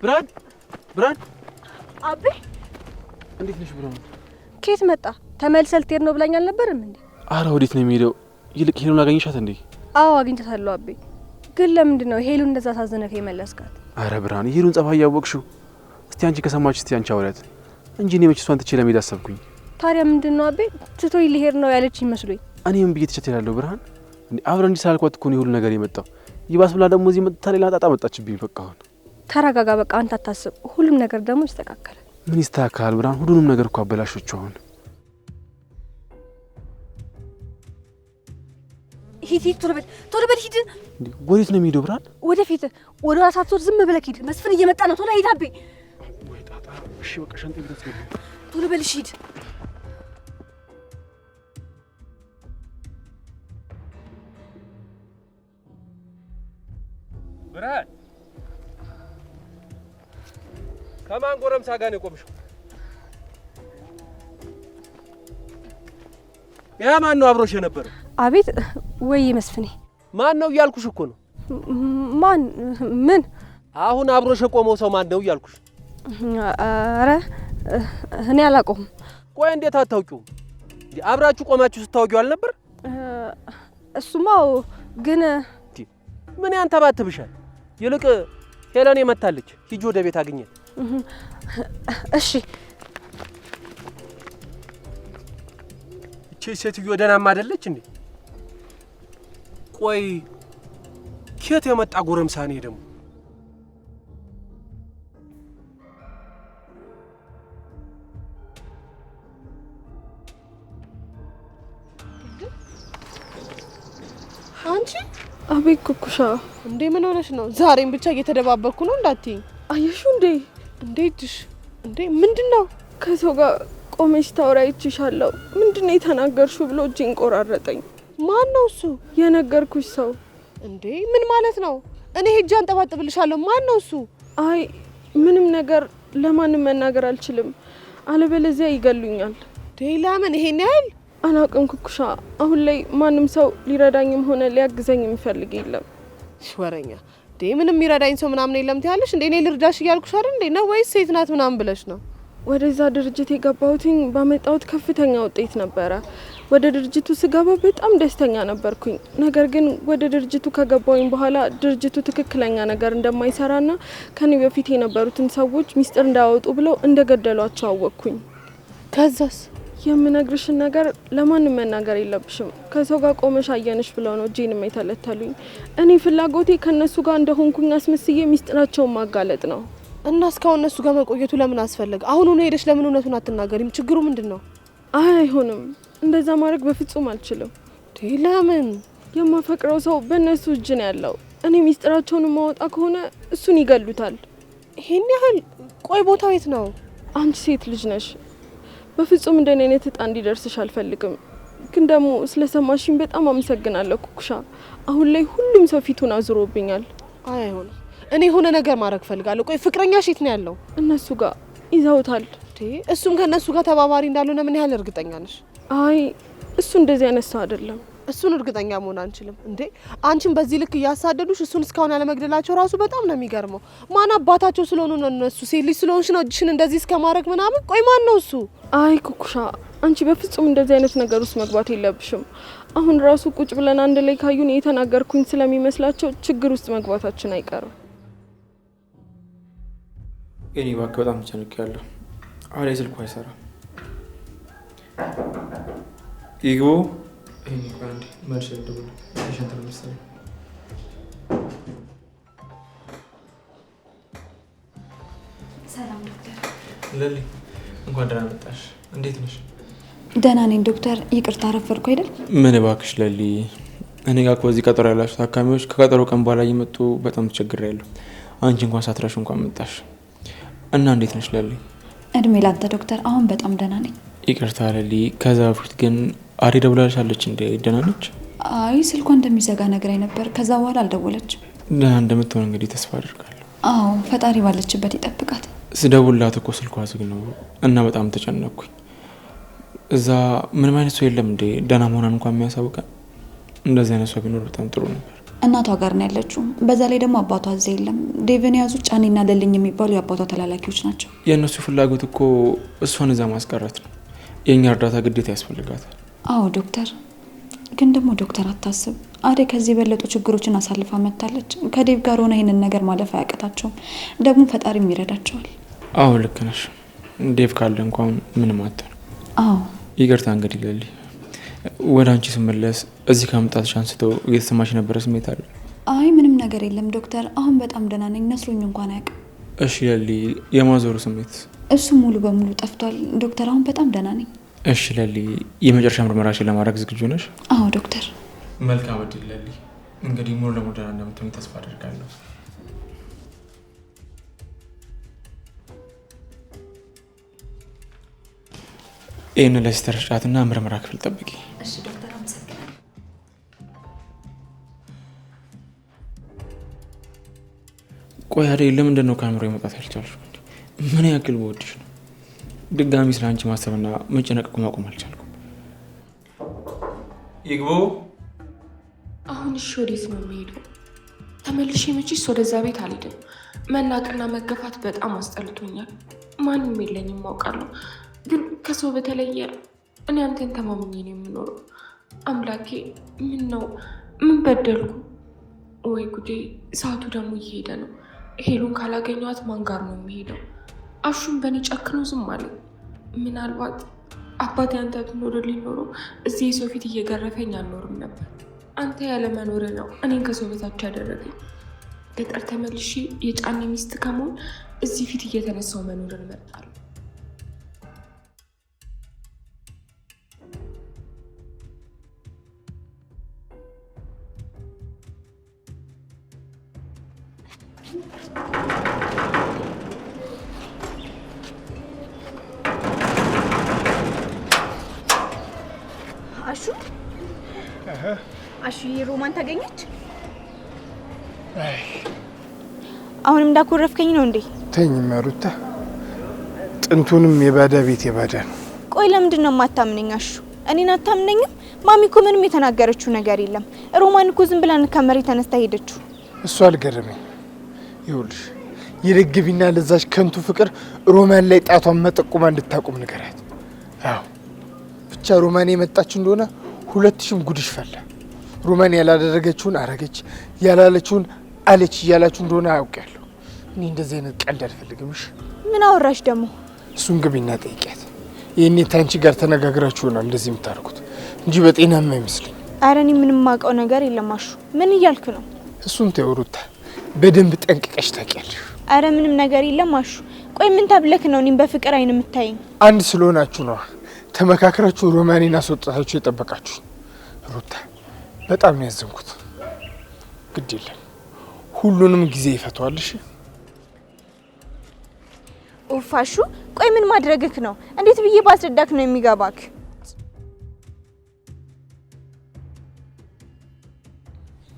ብርሃን ብርሃን! አቤ እንዴት ነሽ ብርሃን? ከየት መጣ? ተመልሰህ ልትሄድ ነው ብላኝ አልነበረም እንዴ? አረ ወዴት ነው የሚሄደው? ይልቅ ሄሉን አገኘሻት እንዴ? አዎ አግኝቻታለሁ አቤ። ግን ለምንድን ነው ሄሉን እንደዛ ሳዘነከ የመለስካት? አረ ብርሃን የሄሉን ጸባይ ያወቅሽው። እስቲ አንቺ ከሰማች እስቲ አንቺ አውሪያት እንጂ እኔ መች እሷን ትቼ ለመሄድ አሰብኩኝ። ታዲያ ምንድን ነው አቤ? ትቶኝ ሊሄድ ነው ያለች ይመስሉኝ። እኔም ብዬ ትቼት እላለሁ ብርሃን። አብረን እንዲህ ሳልኳት እኮ ነው ሁሉ ነገር የመጣው። ይባስ ብላ ደግሞ እዚህ መጥታ ሌላ ጣጣ መጣችብኝ። በቃ አሁን ተረጋጋ። በቃ አንተ አታስብ፣ ሁሉም ነገር ደግሞ ይስተካከላል። ምን ይስተካከላል ብርሃን? ሁሉንም ነገር እኮ አበላሾቹ። አሁን ሂድ ቶሎ በል ሂድ። ወዴት ነው የሚሄደው ብርሃን? ወደፊት ወደ ኋላ ሳትዞር ዝም ብለህ ሂድ። መስፍን እየመጣ ነው። ቶሎ ሂድ አቤ። ወይ ጣጣ። እሺ በቃ ሸንጤ ብለህ ትገቢ። ቶሎ በል ሂድ። ብርሃን ከማን ጎረምሳ ጋር ነው የቆምሽው? ያ ማን ነው አብሮሽ የነበረው? አቤት ወይ መስፍኔ። ማን ነው እያልኩሽ እኮ ነው። ማን? ምን? አሁን አብሮሽ የቆመው ሰው ማን ነው እያልኩሽ። አረ እኔ አላውቀውም። ቆይ እንዴት አታውቂውም? አብራችሁ ቆማችሁ ስታወቂው አልነበር? እሱማው ግን ምን ያንተባትብሻል? ይልቅ ሄለን መታለች። ሂጂ ወደ ቤት አግኘት። እሺ። እቺ ሴትዮ ደህናማ አይደለች እንዴ? ቆይ ከየት የመጣ ጎረምሳ ነው ደግሞ? አንቺ አቤት ኩኩሻ፣ እንዴ ምን ሆነሽ ነው? ዛሬም ብቻ እየተደባበኩ ነው እንዳትይኝ። አየሽው እንዴ? እንዴትሽ? እንዴ ምንድነው? ከሰው ጋር ቆመሽ ታወራ ይችሻለሁ። ምንድነው የተናገርሽው ብሎ እጄን ቆራረጠኝ። ማን ነው እሱ? የነገርኩሽ ሰው። እንዴ ምን ማለት ነው? እኔ ሄጄ አንጠባጥብልሻለሁ። ማን ነው እሱ? አይ ምንም ነገር ለማንም መናገር አልችልም፣ አለበለዚያ ይገሉኛል። ለምን ይሄን ያህል? አላውቅም ኩኩሻ። አሁን ላይ ማንም ሰው ሊረዳኝም ሆነ ሊያግዘኝ የሚፈልግ የለም። ወረኛ ምንም የሚረዳኝ ሰው ምናምን የለም ትያለሽ እንዴ? እኔ ልርዳሽ እያልኩሽ አይደል እንዴ? ነው ወይስ ሴት ናት ምናምን ብለሽ ነው? ወደዛ ድርጅት የገባሁትኝ ባመጣሁት ከፍተኛ ውጤት ነበረ። ወደ ድርጅቱ ስገባ በጣም ደስተኛ ነበርኩኝ። ነገር ግን ወደ ድርጅቱ ከገባሁኝ በኋላ ድርጅቱ ትክክለኛ ነገር እንደማይሰራና ከኔ በፊት የነበሩትን ሰዎች ሚስጥር እንዳያወጡ ብለው እንደገደሏቸው አወቅኩኝ። ከዛስ? የምነግርሽን ነገር ለማንም መናገር የለብሽም። ከሰው ጋር ቆመሽ አየንሽ ብለው ነው እጄንም የተለተሉኝ። እኔ ፍላጎቴ ከነሱ ጋር እንደሆንኩኝ አስመስዬ ሚስጥራቸውን ማጋለጥ ነው። እና እስካሁን እነሱ ጋር መቆየቱ ለምን አስፈለገ? አሁን ሄደሽ ለምን እውነቱን አትናገሪም? ችግሩ ምንድነው? አይሆንም፣ እንደዛ ማድረግ በፍጹም አልችልም። ለምን? የማፈቅረው ሰው በእነሱ እጅ ነው ያለው። እኔ ሚስጥራቸውን ማወጣ ከሆነ እሱን ይገሉታል። ይሄን ያህል? ቆይ ቦታው የት ነው? አንቺ ሴት ልጅ ነሽ። በፍጹም እንደኔ አይነት እጣ እንዲደርስሽ አልፈልግም። ግን ደግሞ ስለሰማሽኝ በጣም አመሰግናለሁ ኩኩሻ። አሁን ላይ ሁሉም ሰው ፊቱን አዙሮብኛል። አይሆንም፣ እኔ የሆነ ነገር ማድረግ ፈልጋለሁ። ቆይ ፍቅረኛሽ የት ነው ያለው? እነሱ ጋር ይዘውታል። እሱም ከነሱ ጋር ተባባሪ እንዳልሆነ ምን ያህል እርግጠኛ ነሽ? አይ እሱ እንደዚህ አይነት ሰው አይደለም። እሱን እርግጠኛ መሆን አንችልም እንዴ? አንቺን በዚህ ልክ እያሳደዱሽ እሱን እስካሁን ያለመግደላቸው ራሱ በጣም ነው የሚገርመው። ማን አባታቸው ስለሆኑ ነው እነሱ? ሴት ልጅ ስለሆንሽ ነው እጅሽን እንደዚህ እስከ ማድረግ ምናምን? ቆይ ማን ነው እሱ? አይ ኩኩሻ፣ አንቺ በፍጹም እንደዚህ አይነት ነገር ውስጥ መግባት የለብሽም። አሁን ራሱ ቁጭ ብለን አንድ ላይ ካዩን የተናገርኩኝ ስለሚመስላቸው ችግር ውስጥ መግባታችን አይቀርም። እኔ እባክህ በጣም ተጨንቄያለሁ። አሬ ስልኩ አይሰራም። ይግቡ አንዴ መልሼ ልደውል። ፔሸንት ነው መሰለኝ። ሰላም ዶክተር። ለሊ እንኳን ደህና መጣሽ። እንዴት ነሽ? ደህና ነኝ ዶክተር። ይቅርታ አረፈድኩ አይደል? ምን እባክሽ ለሊ፣ እኔ ጋር ከዚህ ቀጠሮ ያላችሁ ታካሚዎች ከቀጠሮ ቀን በኋላ እየመጡ በጣም ተቸግሬያለሁ። አንቺ እንኳን ሳትረሽ እንኳን መጣሽ እና እንዴት ነሽ ለሊ? እድሜ ላንተ ዶክተር። አሁን በጣም ደህና ነኝ። ይቅርታ ለሊ፣ ከዛ በፊት ግን አሪ ደውላለች እንዴ? ደህና ነች? አይ ስልኳ እንደሚዘጋ ነግራኝ ነበር። ከዛ በኋላ አልደወለችም። ደህና እንደምትሆን እንግዲህ ተስፋ አድርጋለሁ። አዎ ፈጣሪ ባለችበት ይጠብቃት። ስደውልላት እኮ ስልኳ ዝግ ነው እና በጣም ተጨነቅኩኝ። እዛ ምንም አይነት ሰው የለም እንዴ ደህና መሆኗን እንኳን የሚያሳውቀን? እንደዚህ አይነት ሰው ቢኖር በጣም ጥሩ ነበር። እናቷ ጋር ነው ያለችው። በዛ ላይ ደግሞ አባቷ እዛ የለም። ዴቭን ያዙ ጫኔና ደልኝ የሚባሉ የአባቷ ተላላኪዎች ናቸው። የእነሱ ፍላጎት እኮ እሷን እዛ ማስቀረት ነው። የእኛ እርዳታ ግዴታ ያስፈልጋታል። አዎ ዶክተር። ግን ደግሞ ዶክተር አታስብ፣ አደይ ከዚህ የበለጡ ችግሮችን አሳልፋ መጥታለች። ከዴቭ ጋር ሆነ ይህንን ነገር ማለፍ አያቅታቸውም። ደግሞ ፈጣሪም ይረዳቸዋል። አዎ ልክ ነሽ። ዴቭ ካለ እንኳን ምንም አትሆን። አዎ ይቅርታ እንግዲህ ለሊ። ወደ አንቺ ስመለስ እዚህ ከመምጣትሽ አንስቶ እየተሰማሽ የነበረ ስሜት አለ? አይ ምንም ነገር የለም ዶክተር። አሁን በጣም ደህና ነኝ። ነስሮኝ እንኳን አያውቅም። እሺ ለሊ፣ የማዞሩ ስሜት? እሱ ሙሉ በሙሉ ጠፍቷል ዶክተር። አሁን በጣም ደህና ነኝ። እሺ ለሊ፣ የመጨረሻ ምርመራሽን ለማድረግ ዝግጁ ነሽ? አዎ ዶክተር። መልካም እድል ለሊ። እንግዲህ ሙሉ ለሙሉ ደህና እንደምትሆኚ ተስፋ አደርጋለሁ። ይህን ለሲስተር ጫትና ምርመራ ክፍል ጠብቂ። እሺ ዶክተር፣ አመሰግናለሁ። ቆይ አደይ፣ ለምንድን ነው ከአእምሮ መውጣት ያልቻልሽው? ምን ያክል በወድሽ ነው? ድጋሚ ስለ አንቺ ማሰብና መጨነቅ እኮ ማቆም አልቻልኩም። ይግቡ። አሁን እሺ፣ ወዴት ነው የሚሄደው? ተመልሼ መቼስ ወደዛ ቤት አልሄድም። መናቅና መገፋት በጣም አስጠልቶኛል። ማንም የለኝም አውቃለሁ፣ ግን ከሰው በተለየ እኔ አንተን ተማምኜ ነው የምኖረው። አምላኬ፣ ምን ነው? ምን በደልኩ? ወይ ጉዴ! ሰዓቱ ደግሞ እየሄደ ነው። ሄሉን ካላገኘኋት ማን ጋር ነው የሚሄደው? አሹም በእኔ ጨክኖ ዝም አለኝ። ምናልባት አባቴ አንተ ብትኖርልኝ ኖሮ እዚህ የሰው ፊት እየገረፈኝ አልኖርም ነበር። አንተ ያለመኖር ነው እኔን ከሰው በታች ያደረገኝ። ገጠር ተመልሼ የጫኔ ሚስት ከመሆን እዚህ ፊት እየተነሳው መኖርን እመርጣለሁ። አሹ ሮማን ታገኘች? አሁንም እንዳኮረፍከኝ ነው እንዴ? ተኝ መሩታ፣ ጥንቱንም የባዳ ቤት የባዳ ነው። ቆይ ለምንድን ነው የማታምነኝ አሹ? እኔን አታምነኝም? ማሚ እኮ ምንም የተናገረችው ነገር የለም። ሮማን እኮ ዝም ብላ ከመሬት ተነስታ ሄደችው። እሱ አልገረመኝ። ይኸውልሽ የደግቢና ለዛች ከንቱ ፍቅር ሮማን ላይ ጣቷን መጠቆማ እንድታቆም ንገራት። አዎ ብቻ ሮማን የመጣች እንደሆነ ሁለትሽም ጉድሽ ፈላ። ሮማን ያላደረገችውን አረገች፣ ያላለችውን አለች እያላችሁ እንደሆነ አያውቃለሁ። እኔ እንደዚህ አይነት ቀልድ አልፈልግም። እሺ ምን አወራሽ ደግሞ? እሱን ግቢና ጠይቂያት። ይህኔ ታንቺ ጋር ተነጋግራችሁ ነው እንደዚህ የምታደርጉት እንጂ በጤናማ አይመስልኝ። ኧረ እኔ ምንም ማውቀው ነገር የለም አሹ። ምን እያልክ ነው? እሱን ተይው ሩታ፣ በደንብ ጠንቅቀሽ ታውቂያለሽ። ኧረ ምንም ነገር የለም አሹ። ቆይ ምን ተብለክ ነው እኔም በፍቅር አይን የምታየኝ? አንድ ስለሆናችሁ ነው ተመካከራችሁ ሮማኔን አስወጣታችሁ የጠበቃችሁ። ሩታ በጣም ነው ያዘንኩት። ግድ የለም ሁሉንም ጊዜ ይፈቷልሽ። ኡፋሹ ቆይ ምን ማድረግክ ነው? እንዴት ብዬ ባስረዳክ ነው የሚገባክ?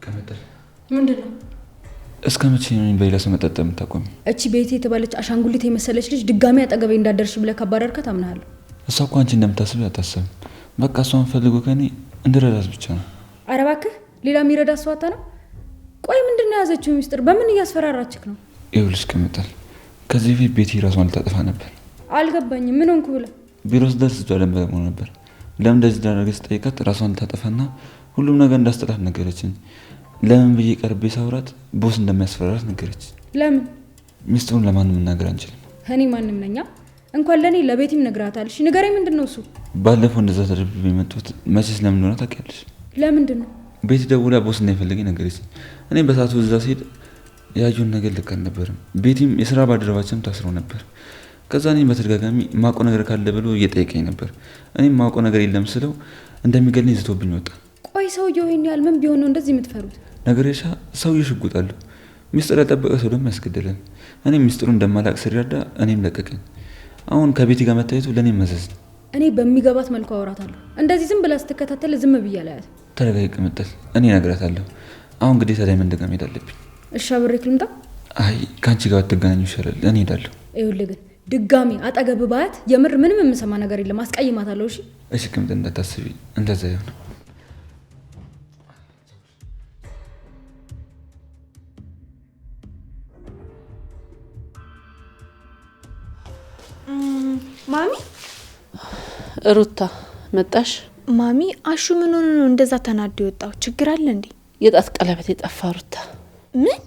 ከመጠል ምንድነው? እስከ መቼ ነው በሌላ ሰው መጠጥ የምታቆሚ? እቺ ቤቴ የተባለች አሻንጉሊት የመሰለች ልጅ ድጋሚ አጠገቤ እንዳደርሽ ብለህ ካባረርካት አምናለሁ። እሷ እኮ አንቺ እንደምታስብ አታስብም። በቃ እሷን ፈልጎ ከኔ እንድረዳት ብቻ ነው። ኧረ እባክህ ሌላ የሚረዳ ሰው አታ ነው። ቆይ ምንድነው ያዘችው ሚስጥር? በምን እያስፈራራችክ ነው? ይኸውልሽ ከመጠል ከዚህ በፊት ቤቲ ራሷን ልታጠፋ ነበር። አልገባኝም። ምን ሆንኩ ብለህ? ቢሮ ስደርስ እጇ ደም በደም ሆኖ ነበር። ለምን እንደዚህ እንዳደረገች ስጠይቃት ራሷን ልታጠፋና ሁሉም ነገር እንዳስጠላት ነገረችኝ። ለምን ብዬ ቀርቤ ሳውራት ቦስ እንደሚያስፈራራት ነገረች። ለምን? ሚስጥሩን ለማንም መናገር አንችልም። እኔ ማንም ነኛ? እንኳን ለኔ ለቤቲም ነግራታለሽ። ንገረኝ፣ ምንድነው እሱ? ባለፈው እንደዛ ተደብቤ የመጡት መቼስ ለምን እንደሆነ ታውቂያለሽ? ለምንድን ነው? ቤቲ ደውላ ቦስ እንዳይፈልገኝ ነገረች። እኔም በሰዓቱ እዛ ስሄድ ያዩን ነገር ልክ አልነበረም። ቤቲም የስራ ባልደረባችንም ታስሮ ነበር። ከዛ እኔም በተደጋጋሚ ማውቀው ነገር ካለ ብሎ እየጠየቀኝ ነበር። እኔም ማውቀው ነገር የለም ስለው እንደሚገለኝ ዝቶብኝ ወጣ። ቆይ ሰውየው ይሄን ያህል ምን ቢሆን ነው እንደዚህ የምትፈሩት? ነገሬሻ ሰውዬው ሽጉጥ አለው። ሚስጥር ያልጠበቀ ሰው ደግሞ ያስገድላል። እኔም ሚስጥሩ እንደማላቅ ስረዳ እኔም ለቀቀኝ። አሁን ከቤቲ ጋር መታየቱ ለኔ መዘዝ ነው። እኔ በሚገባት መልኩ አወራታለሁ። እንደዚህ ዝም ብላ ስትከታተል ዝም ብዬ አላያት። ተረጋጊ ቅምጥል፣ እኔ እነግራታለሁ። አሁን ግዴታ ዳይመንድ ጋር መሄድ አለብኝ። እሺ አብሬክ ልምጣ? አይ ከአንቺ ጋር ብትገናኙ ይሻላል። እኔ እሄዳለሁ። ይኸውልህ ግን ድጋሚ አጠገብ ባያት የምር ምንም የምሰማ ነገር የለም። አስቀይማታለሁ። እሺ እሺ ቅምጥል፣ እንዳታስቢ። እንደዛ ይሆን። ማሚ ሩታ መጣሽ? ማሚ አሹ ምን ሆነ ነው እንደዛ ተናዶ የወጣው? ችግር አለ እንዴ? የጣት ቀለበት የጠፋ ሩታ። ምን?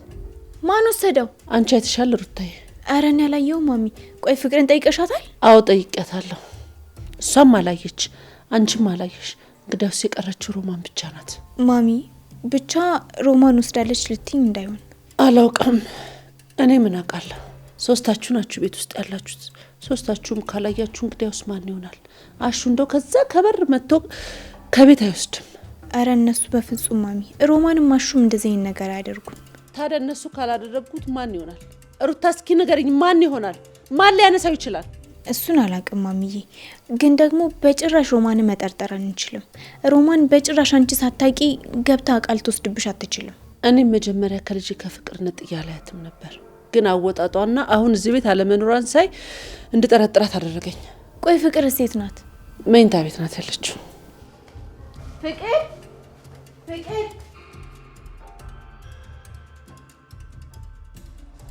ማን ወሰደው? አንቺ አይተሻል ሩታዬ? ኧረ እኔ አላየሁም ማሚ። ቆይ ፍቅርን ጠይቀሻታል? አዎ ጠይቄያታለሁ። እሷም አላየች፣ አንቺም አላየሽ። እንግዲያውስ የቀረችው ሮማን ብቻ ናት። ማሚ ብቻ ሮማን ወስዳለች ልትይኝ እንዳይሆን። አላውቅም። እኔ ምን አውቃለሁ? ሶስታችሁ ናችሁ ቤት ውስጥ ያላችሁት። ሶስታችሁም ካላያችሁ እንግዲያውስ ማን ይሆናል? አሹ እንደው ከዛ ከበር መጥቶ ከቤት አይወስድም። አረ እነሱ በፍጹም ማሚ። ሮማንም አሹም እንደዚህ አይነት ነገር አያደርጉም። ታዲያ እነሱ ካላደረጉት ማን ይሆናል? ሩታ እስኪ ንገሪኝ፣ ማን ይሆናል? ማን ሊያነሳው ይችላል? እሱን አላውቅም ማሚዬ፣ ግን ደግሞ በጭራሽ ሮማን መጠርጠር አንችልም። ሮማን በጭራሽ አንቺ ሳታቂ ገብታ ቃል ትወስድብሽ አትችልም። እኔም መጀመሪያ ከልጅ ከፍቅር ነጥያ አላያትም ነበር፣ ግን አወጣጧና አሁን እዚህ ቤት አለመኖሯን ሳይ እንድጠረጥራት አደረገኝ። ቆይ ፍቅር ሴት ናት? መኝታ ቤት ናት ያለችው። ፍቅር ፍቅር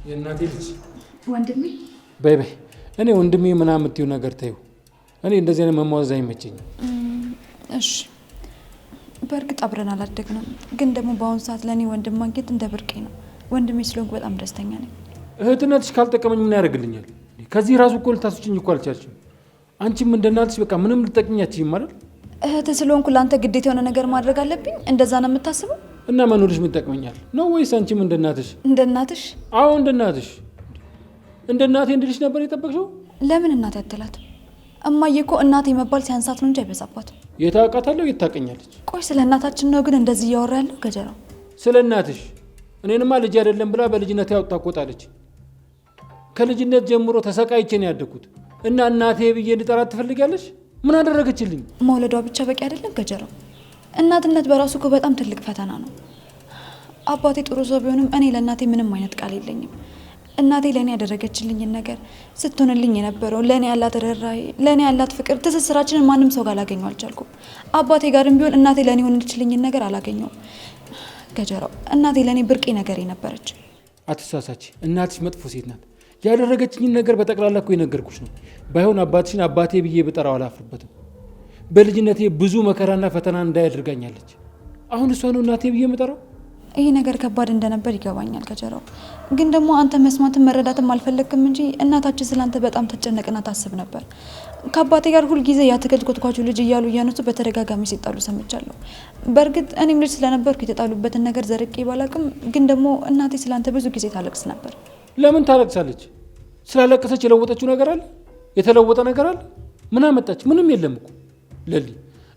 የእናቴ ልጅ ወንድሜ በይ በይ። እኔ ወንድሜ ምናምን የምትይው ነገር ተይው። እኔ እንደዚህ አይነት መሟዘዝ አይመቸኝም። እሺ በእርግጥ አብረን አላደግንም፣ ግን ደግሞ በአሁኑ ሰዓት ለእኔ ወንድም ማግኘት እንደ ብርቄ ነው። ወንድሜ ስለሆንኩ በጣም ደስተኛ ነኝ። እህትነትሽ ካልጠቀመኝ ምን ያደርግልኛል? ከዚህ ራሱ እኮ ልታስወጪኝ እኮ አልቻልሽም። አንቺም እንደ እናትሽ በቃ ምንም ልጠቅኝ አትችይም አይደል? እህት ስለሆንኩ ለአንተ ግዴታ የሆነ ነገር ማድረግ አለብኝ? እንደዛ ነው የምታስበው? እና መኖርሽ ምን ይጠቅመኛል ነው ወይስ አንቺም እንደ እናትሽ? እንደ እናትሽ? አዎ እንደ እናትሽ። እንደ እናቴ እንድልሽ ነበር የጠበቅሽው? ለምን እናቴ አትላትም? እማዬ እኮ እናቴ መባል ሲያንሳት ነው እንጂ አይበዛባትም። የታውቃታለሁ፣ የታውቀኛለች። ቆይ ስለ እናታችን ነው ግን እንደዚህ እያወራ ያለው ገጀራው? ስለ እናትሽ። እኔንማ ልጅ አይደለም ብላ በልጅነት ያወጣ ቆጣለች። ከልጅነት ጀምሮ ተሰቃይቼ ነው ያደግኩት እና እናቴ ብዬ እንድጠራት ትፈልጊያለሽ? ምን አደረገችልኝ? መውለዷ ብቻ በቂ አይደለም ገጀራው። እናትነት በራሱ እኮ በጣም ትልቅ ፈተና ነው። አባቴ ጥሩ ሰው ቢሆንም እኔ ለእናቴ ምንም አይነት ቃል የለኝም። እናቴ ለእኔ ያደረገችልኝን ነገር ስትሆንልኝ የነበረው ለእኔ ያላት ርህራሄ፣ ለእኔ ያላት ፍቅር፣ ትስስራችንን ማንም ሰው ጋር ላገኘው አልቻልኩም። አባቴ ጋርም ቢሆን እናቴ ለእኔ ሆነችልኝን ነገር አላገኘውም። ገጀራው እናቴ ለእኔ ብርቄ ነገር ነበረች። አትሳሳች። እናትሽ መጥፎ ሴት ናት። ያደረገችኝን ነገር በጠቅላላ እኮ የነገርኩሽ ነው። ባይሆን አባትሽን አባቴ ብዬ ብጠራው አላፍርበትም። በልጅነቴ ብዙ መከራና ፈተና እንዳያደርጋኛለች። አሁን እሷ ነው እናቴ ብዬ የምጠራው? ይሄ ነገር ከባድ እንደነበር ይገባኛል ገጀራው። ግን ደግሞ አንተ መስማትም መረዳትም አልፈለግክም እንጂ እናታችን ስላንተ በጣም ተጨነቅና ታስብ ነበር። ከአባቴ ጋር ሁልጊዜ የአትክልት ኮትኳቹ ልጅ እያሉ እያነሱ በተደጋጋሚ ሲጣሉ ሰምቻለሁ። በእርግጥ እኔም ልጅ ስለነበርኩ የተጣሉበትን ነገር ዘርቄ ባላቅም፣ ግን ደግሞ እናቴ ስላንተ ብዙ ጊዜ ታለቅስ ነበር። ለምን ታለቅሳለች? ስላለቀሰች የለወጠችው ነገር አለ? የተለወጠ ነገር አለ? ምን አመጣች? ምንም የለም እኮ ለሊ።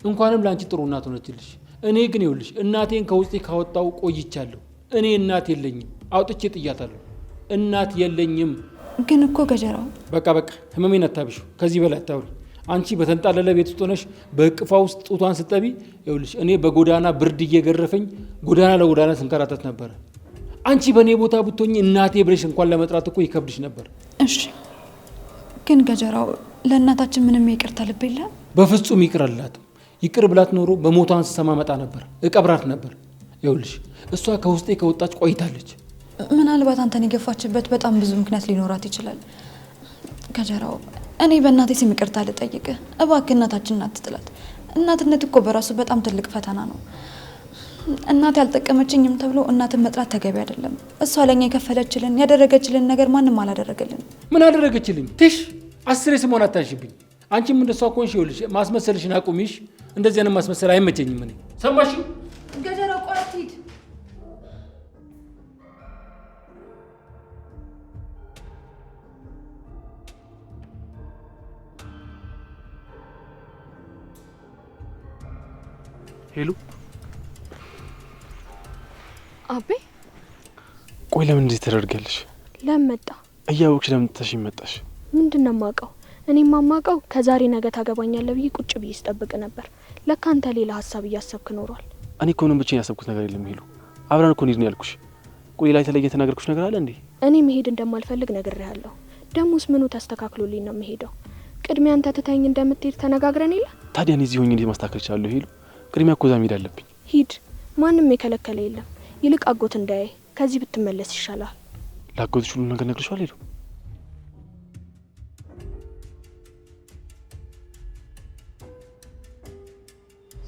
እንኳንም ለአንቺ ጥሩ እናት ሆነችልሽ። እኔ ግን ይኸውልሽ እናቴን ከውስጤ ካወጣው ቆይቻለሁ። እኔ እናት የለኝም፣ አውጥቼ ጥያታለሁ። እናት የለኝም። ግን እኮ ገጀራው በቃ ህመሜን አታብሹ። ከዚህ በላይ አታውሪ። አንቺ በተንጣለለ ቤት ውስጥ ሆነሽ በእቅፏ ውስጥ ጡቷን ስጠቢ፣ ይኸውልሽ እኔ በጎዳና ብርድ እየገረፈኝ ጎዳና ለጎዳና ስንከራተት ነበረ። አንቺ በእኔ ቦታ ብትሆኚ እናቴ ብለሽ እንኳን ለመጥራት እኮ ይከብድሽ ነበር። እሺ፣ ግን ገጀራው ለእናታችን ምንም ይቅርታ ልብ የለም? በፍጹም ይቅር አላትም። ይቅር ብላት ኖሮ በሞቷን ስሰማ መጣ ነበር፣ እቀብራት ነበር። ይኸውልሽ እሷ ከውስጤ ከወጣች ቆይታለች። ምናልባት አንተን የገፋችበት በጣም ብዙ ምክንያት ሊኖራት ይችላል። ገጀራው እኔ በእናቴ ስም ይቅርታ ልጠይቅህ እባክህ፣ እናታችንን አትጥላት። እናትነት እኮ በራሱ በጣም ትልቅ ፈተና ነው። እናት ያልጠቀመችኝም ተብሎ እናትን መጥላት ተገቢ አይደለም። እሷ ለኛ የከፈለችልን ያደረገችልን ነገር ማንም አላደረገልን። ምን አደረገችልኝ? ትሽ 10 ስሟን አታንሽብኝ። አንቺም እንደሷ ኮንሽ። ይኸውልሽ ማስመሰልሽን አቁሚሽ። እንደዚህ አይነት ማስመሰል አይመቸኝም። እኔ ሰማሽ? ገጀራው ቆረት ሂድ። ሄሉ፣ አቤ። ቆይ ለምን እንደዚህ ተደርጋለሽ? ለምን መጣ? እያወቅሽ ለምን ተሽኝ መጣሽ? ምንድነው የማውቀው? እኔም ማማቀው ከዛሬ ነገ ታገባኛለህ ብዬ ቁጭ ብዬ ስጠብቅ ነበር። ለካ አንተ ሌላ ሀሳብ እያሰብክ ኖሯል። እኔ እኮ ምንም ብቻዬን ያሰብኩት ነገር የለም ሄሉ። አብረን እኮ እንሂድ ነው ያልኩሽ። ቆይ ላይ የተለየ ተናገርኩሽ ነገር አለ እንዴ? እኔ መሄድ እንደማልፈልግ ነግሬሃለሁ። ደሞስ ምኑ ተስተካክሎልኝ ነው የምሄደው? ቅድሚያ አንተ ትተኸኝ እንደምትሄድ ተነጋግረን የለ? ታዲያ እኔ እዚህ ሆኜ እንዴት ማስተካከል እችላለሁ ሄሉ? ቅድሚያ እኮ እዛ መሄድ አለብኝ። ሂድ፣ ማንም የከለከለ የለም። ይልቅ አጎት እንዳያይ ከዚህ ብትመለስ ይሻላል። ላጎትሽ ሁሉ ነገር ነግሬሻል ሄሉ?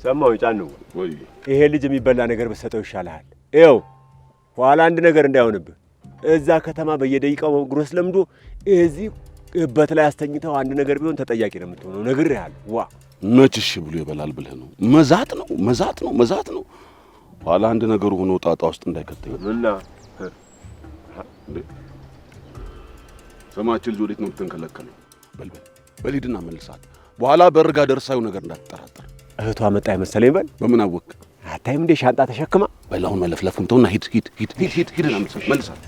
ሰማው ጫኑ፣ ይሄ ልጅ የሚበላ ነገር በሰጠው ይሻላል። ይኸው ኋላ አንድ ነገር እንዳይሆንብህ። እዛ ከተማ በየደቂቃው ጉረስ ለምዶ እዚህ እበት ላይ አስተኝተው አንድ ነገር ቢሆን ተጠያቂ ነው የምትሆነው። ነግሬሃለሁ። ዋ መች እሺ ብሎ ይበላል ብለህ ነው? መዛት ነው። ኋላ አንድ ነገሩ ሆኖ ጣጣ ውስጥ እንዳይከተኝ እና ሰማች ልጅ ወዴት ነው የምትንከለከለው? በልሂድና መልሳት። በኋላ በርጋ ደርሳዩ ነገር እንዳትጠራጠር። እህቷ መጣ አይመሰለኝ። በል በምን አወቅ? አታይም እንዴ ሻንጣ ተሸክማ? በላውን መለፍለፉን ተውና ሂድና መልሳት።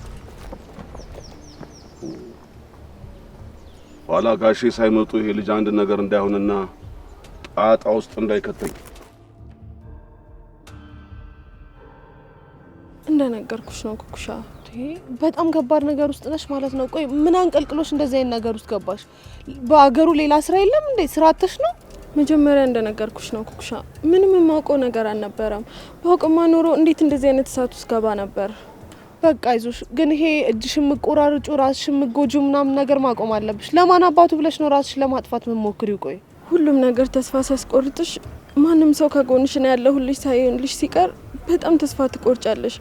ኋላ ጋሼ ሳይመጡ ይሄ ልጅ አንድ ነገር እንዳይሆንና ጣጣ ውስጥ እንዳይከተኝ። እንደነገርኩሽ ነው ኩኩሻ። በጣም ከባድ ነገር ውስጥ ነሽ ማለት ነው። ቆይ ምን አንቀልቅሎሽ እንደዚህ አይነት ነገር ውስጥ ገባሽ? በአገሩ ሌላ ስራ የለም እንዴ? ስራ አጥተሽ ነው? መጀመሪያ እንደነገርኩሽ ነው ኩኩሻ። ምንም የማውቀው ነገር አልነበረም። ባውቅማ ኖሮ እንዴት እንደዚህ አይነት እሳት ውስጥ ገባ ነበር። በቃ አይዞሽ። ግን ይሄ እጅሽን የምትቆራርጩ ራስሽን የምትጎጂው ምናምን ነገር ማቆም አለብሽ። ለማን አባቱ ብለሽ ነው ራስሽን ለማጥፋት የምትሞክሪው? ቆይ ሁሉም ነገር ተስፋ ሲያስቆርጥሽ፣ ማንም ሰው ከጎንሽ ነው ያለሁልሽ ሳይሆንልሽ ሲቀር በጣም ተስፋ ትቆርጫለሽ።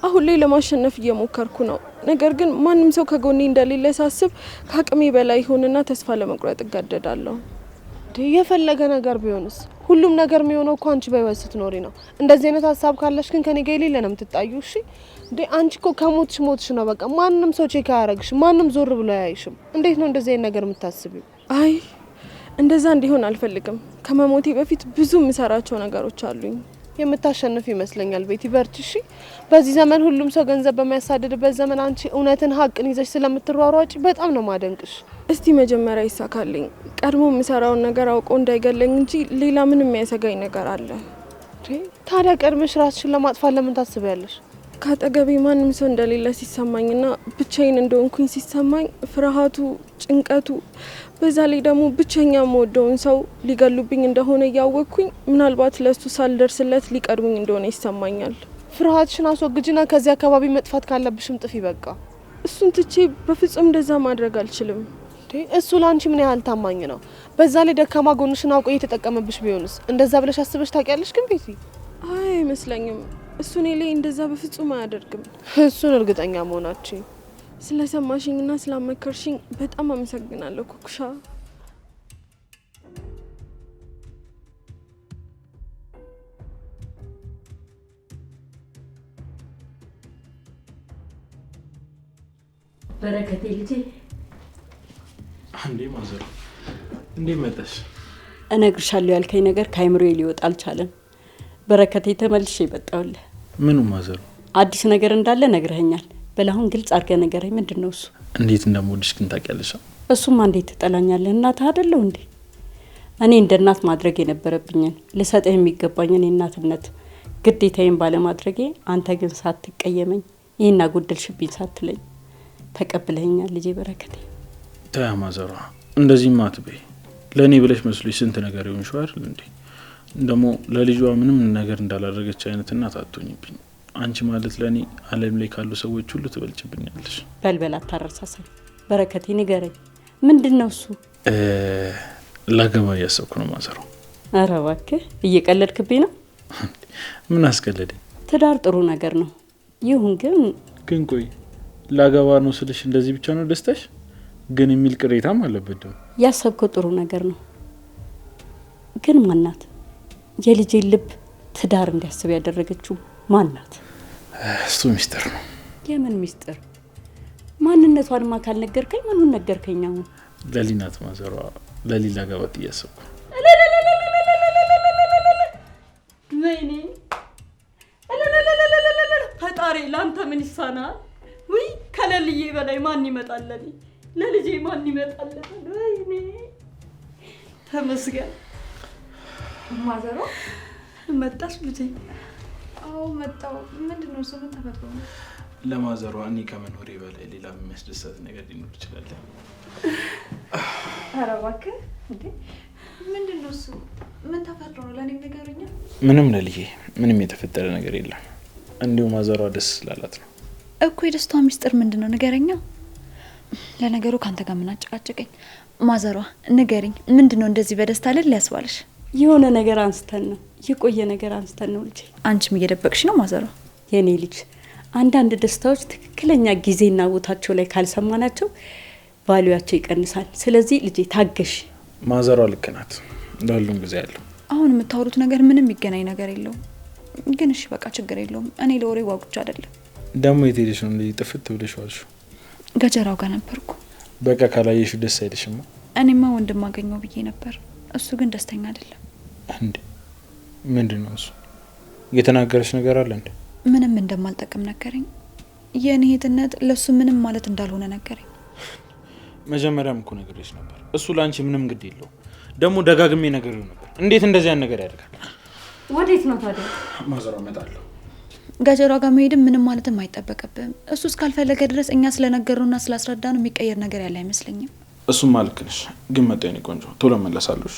አሁን ላይ ለማሸነፍ እየሞከርኩ ነው። ነገር ግን ማንም ሰው ከጎኔ እንደሌለ ሳስብ ከአቅሜ በላይ ሆንና ተስፋ ለመቁረጥ እገደዳለሁ። የፈለገ ነገር ቢሆንስ? ሁሉም ነገር የሚሆነው እኮ አንቺ በህይወት ስትኖሪ ነው። እንደዚህ አይነት ሀሳብ ካለሽ ግን ከኔ ጋር የሌለ ነው የምትጣዩ። እሺ እንዴ አንቺ እኮ ከሞትሽ ነው በቃ። ማንም ሰው ቼክ አያረግሽም፣ ማንም ዞር ብሎ አያይሽም። እንዴት ነው እንደዚህ አይነት ነገር የምታስቢው? አይ እንደዛ እንዲሆን አልፈልግም። ከመሞቴ በፊት ብዙ የምሰራቸው ነገሮች አሉኝ። የምታሸንፍ ይመስለኛል ቤቲ፣ በርቺ እሺ። በዚህ ዘመን ሁሉም ሰው ገንዘብ በሚያሳድድበት ዘመን አንቺ እውነትን ሀቅን ይዘሽ ስለምትሯሯጪ በጣም ነው ማደንቅሽ። እስቲ መጀመሪያ ይሳካልኝ። ቀድሞ የምሰራውን ነገር አውቆ እንዳይገለኝ እንጂ ሌላ ምንም የሚያሰጋኝ ነገር አለ። ታዲያ ቀድመሽ ራስሽን ለማጥፋት ለምን ታስቢያለሽ? ከአጠገቤ ማንም ሰው እንደሌለ ሲሰማኝና ብቻዬን እንደሆንኩኝ ሲሰማኝ ፍርሃቱ፣ ጭንቀቱ፣ በዛ ላይ ደግሞ ብቸኛ የምወደውን ሰው ሊገሉብኝ እንደሆነ እያወቅኩኝ ምናልባት ለሱ ሳልደርስለት ሊቀድሙኝ እንደሆነ ይሰማኛል። ፍርሃትሽን አስወግጅና ከዚህ አካባቢ መጥፋት ካለብሽም ጥፊ። በቃ እሱን ትቼ በፍጹም እንደዛ ማድረግ አልችልም። እሱ ላንቺ ምን ያህል ታማኝ ነው? በዛ ላይ ደካማ ጎንሽን አውቆ እየተጠቀመብሽ ቢሆንስ? እንደዛ ብለሽ አስበሽ ታውቂያለሽ? ግን ቤቲ አይ አይመስለኝም። እሱ እኔ ላይ እንደዛ በፍጹም አያደርግም። እሱን እርግጠኛ መሆናችን። ስለሰማሽኝና ስላመከርሽኝ በጣም አመሰግናለሁ ኩኩሻ። በረከቴ ልጄ አንዴ ማዘር እንዴ መጣሽ? እነግርሻለሁ ያልከኝ ነገር ከአይምሮዬ ሊወጣ አልቻለም። በረከቴ ተመልሼ መጣሁልህ። ምኑ ማዘር? አዲስ ነገር እንዳለ ነግረኸኛል። በላሁን ግልጽ አድርገህ ንገረኝ። ምንድነው እሱ? እንዴት እንደምወድሽ ግን ታውቂያለሽ? እሱማ እንዴት ትጠላኛለህ? እናትህ አይደለሁ እንዴ? እኔ እንደ እናት ማድረግ የነበረብኝን ልሰጥህ የሚገባኝን የእናትነት ግዴታዬን ባለማድረጌ አንተ ግን ሳትቀየመኝ ይሄን አጎደልሽብኝ ሳትለኝ ተቀብለኸኛል ልጄ በረከቴ። ታያ ማዘሯ እንደዚህማ አትበይ። ለእኔ ብለሽ መስሎሽ ስንት ነገር ይሆንሽው አይደል እንዴ? ደግሞ ለልጇ ምንም ነገር እንዳላደረገች አይነት እናት አትሆኝብኝ። አንቺ ማለት ለእኔ ዓለም ላይ ካሉ ሰዎች ሁሉ ትበልጭብኛለሽ። በልበል አታረሳሳኝ በረከቴ፣ ንገረኝ ምንድነው እሱ? ላገባ እያሰብኩ ነው ማዘሯ። ኧረ እባክህ እየቀለድክብኝ ነው። ምን አስቀለደኝ? ትዳር ጥሩ ነገር ነው። ይሁን ግን ቆይ ላገባ ነው ስልሽ እንደዚህ ብቻ ነው ደስታሽ? ግን የሚል ቅሬታም አለበት ደግሞ። ያሰብከው ጥሩ ነገር ነው፣ ግን ማናት የልጄ ልብ ትዳር እንዲያስብ ያደረገችው ማናት? እሱ ሚስጥር ነው። የምን ሚስጥር? ማንነቷንማ ካልነገርከኝ ምኑን ነገርከኝ? አሁን ለሊናት ማዘሯ ለሊ ላገባት እያሰብኩ። ወይኔ ፈጣሪ ላንተ ምን ይሳናል? ውይ ከለልዬ በላይ ማን ይመጣል? ለልጄ ማን ይመጣል? ወይኔ ተመስገን። ማዘሯ መጣሽ ልጄ? አዎ መጣው። ምንድነው እሱ? ምን ተፈጥሮ ነው? ለማዘሯ እኔ ከመኖሬ በላይ ሌላ የሚያስደስታት ነገር ሊኖር ይችላል። ኧረ እባክህ እንዴ! ምንድነው እሱ? ምን ተፈጥሮ ነው? ለኔ ነገሩኛ። ምንም ለልዬ ምንም የተፈጠረ ነገር የለም። እንዲሁ ማዘሯ ደስ ስላላት ነው እኮ። የደስታው ሚስጥር ምንድነው? ንገረኛ። ለነገሩ ካንተ ጋር ምን አጨቃጨቀኝ? ማዘሯ ንገሪኝ፣ ምንድነው እንደዚህ በደስታ ልል ያስባልሽ? የሆነ ነገር አንስተን ነው፣ የቆየ ነገር አንስተን ነው ልጄ። አንቺም እየደበቅሽ ነው ማዘሯ? የኔ ልጅ አንዳንድ ደስታዎች ትክክለኛ ጊዜና ቦታቸው ላይ ካልሰማናቸው ቫልዩአቸው ይቀንሳል። ስለዚህ ልጄ ታገሽ። ማዘሯ ልክ ናት፣ ለሁሉም ጊዜ ያለው። አሁን የምታወሩት ነገር ምንም የሚገናኝ ነገር የለውም። ግን እሺ በቃ ችግር የለውም። እኔ ለወሬ ዋጉቻ አይደለም። ደግሞ የት ሄደሽ ነው እንደዚህ ጥፍት ብለሽ ዋልሽው? ገጀራው ጋር ነበርኩ። በቃ ካላየሽው ደስ አይልሽማ? እኔማ ወንድም አገኘው ብዬ ነበር። እሱ ግን ደስተኛ አይደለም። እንዴ ምንድነው እሱ? የተናገረሽ ነገር አለ እንዴ? ምንም እንደማልጠቅም ነገረኝ። የኔ እህትነት ለሱ ምንም ማለት እንዳልሆነ ነገረኝ። መጀመሪያም እኮ ነገርሽ ነበር። እሱ ላንቺ ምንም ግድ የለው። ደግሞ ደጋግሜ ነገርው ነበር። እንዴት እንደዚህ ያን ነገር ያደርጋል? ወዴት ነው ታዲያ? ማዘሯ እመጣለሁ። ገጀሯ ጋር መሄድም ምንም ማለትም አይጠበቅብም። እሱ እስካልፈለገ ድረስ እኛ ስለነገሩና ስላስረዳን የሚቀየር ነገር ያለ አይመስለኝም። እሱም ልክ ነሽ። ግን መጣ የኔ ቆንጆ፣ ቶሎ መለሳለሁ።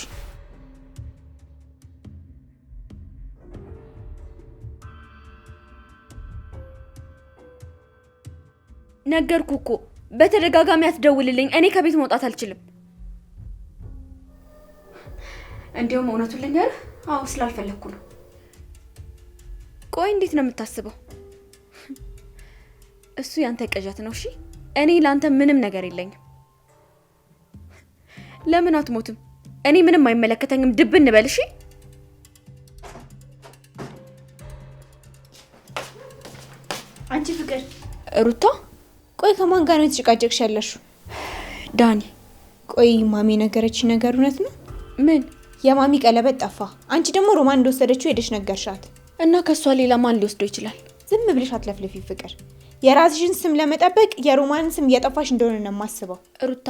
ነገርኩ እኮ በተደጋጋሚ አትደውልልኝ። እኔ ከቤት መውጣት አልችልም። እንዲያውም እውነቱን ልንገርህ፣ አዎ ስላልፈለግኩ ነው። ቆይ እንዴት ነው የምታስበው? እሱ ያንተ ቅዠት ነው። እሺ እኔ ላንተ ምንም ነገር የለኝም። ለምን አትሞትም? እኔ ምንም አይመለከተኝም። ድብን በል። እሺ አንቺ ፍቅር ሩታ፣ ቆይ ከማን ጋር ነው የተጨቃጨቅሽ ያለሽው? ዳኒ። ቆይ ማሚ ነገረች ነገር እውነት ነው? ምን? የማሚ ቀለበት ጠፋ። አንቺ ደግሞ ሮማን እንደወሰደችው ሄደሽ ነገርሻት እና ከሷ ሌላ ማን ሊወስደው ይችላል? ዝም ብለሽ አትለፍልፊ ፍቅር። የራስሽን ስም ለመጠበቅ የሮማንን ስም እያጠፋሽ እንደሆነ ነው የማስበው። ሩታ፣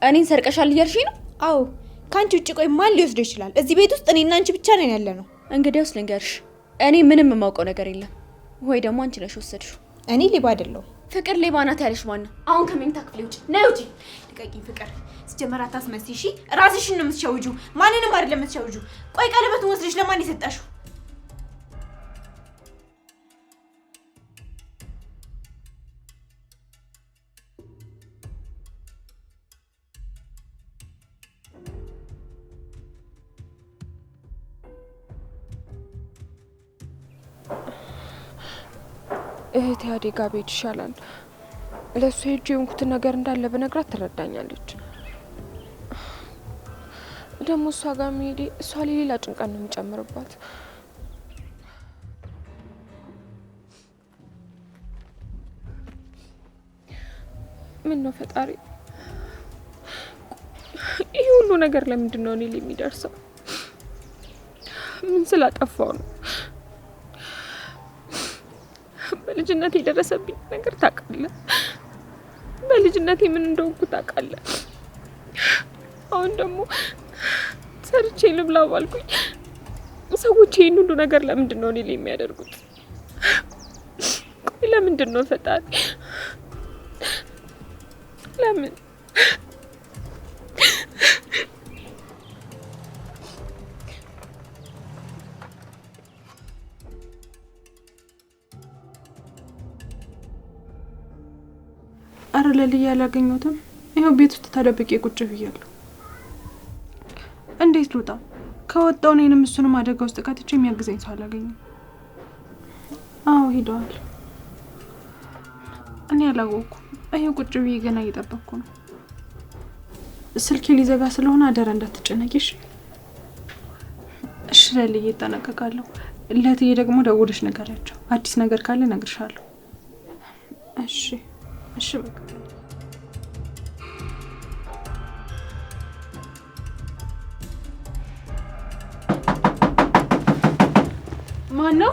እኔን ሰርቀሻል እያልሽኝ ነው? አዎ። ከአንቺ ውጭ ቆይ ማን ሊወስደው ይችላል? እዚህ ቤት ውስጥ እኔና አንቺ ብቻ ነን ያለ ነው። እንግዲያውስ ልንገርሽ፣ እኔ ምንም የማውቀው ነገር የለም። ወይ ደግሞ አንቺ ነሽ ወሰድሽው። እኔ ሌባ አይደለሁም። ፍቅር ሌባ ናት ያለሽ ማን ነው? አሁን ከመኝታ ክፍሌ ውጭ ነይ። ውጪ። ልቀቂኝ ፍቅር። ሲጀመር አታስመስይ እሺ። ራስሽን ነው የምትሸውጂው፣ ማንንም አይደለም የምትሸውጂው። ቆይ ቀለበቱን ወስደሽ ለማን የሰጣሽው? እህቴ አደጋ ቤት ይሻላል። ለእሱ ሄጄ የሆንኩትን ነገር እንዳለ በነግራት ትረዳኛለች። ደግሞ እሷ ጋር መሄዴ እሷ ሌላ ጭንቀት ነው የሚጨምርባት። ምን ነው ፈጣሪ፣ ይህ ሁሉ ነገር ለምንድን ነው እኔ ላይ የሚደርሰው? ምን ስላጠፋው ነው? በልጅነቴ የደረሰብኝ ነገር ታውቃለህ። በልጅነቴ ምን እንደሆንኩ ታውቃለህ። አሁን ደግሞ ሰርቼ ልብላ ባልኩኝ ሰዎች ይህን ሁሉ ነገር ለምንድን ነው እኔ ላይ የሚያደርጉት? ቆይ ለምንድን ነው ፈጣሪ? ለምን? አረ ለልዬ ያላገኘሁትም ይኸው ቤት ውስጥ ተደብቄ ቁጭ ብያለሁ። እንዴት ልውጣ? ከወጣሁ እኔንም እሱንም አደጋ ውስጥ ከትቼ የሚያግዘኝ ሰው አላገኘም። አዎ ሄደዋል። እኔ አላወኩም። ይኸው ቁጭ ብዬ ገና እየጠበቅኩ ነው። ስልኬ ሊዘጋ ስለሆነ አደራ እንዳትጨነቂሽ። እሺ ለልዬ እጠነቀቃለሁ። ለትዬ ደግሞ ደውለሽ ንገሪያቸው። አዲስ ነገር ካለ እነግርሻለሁ። እሺ እሺ በቃ ማን ነው?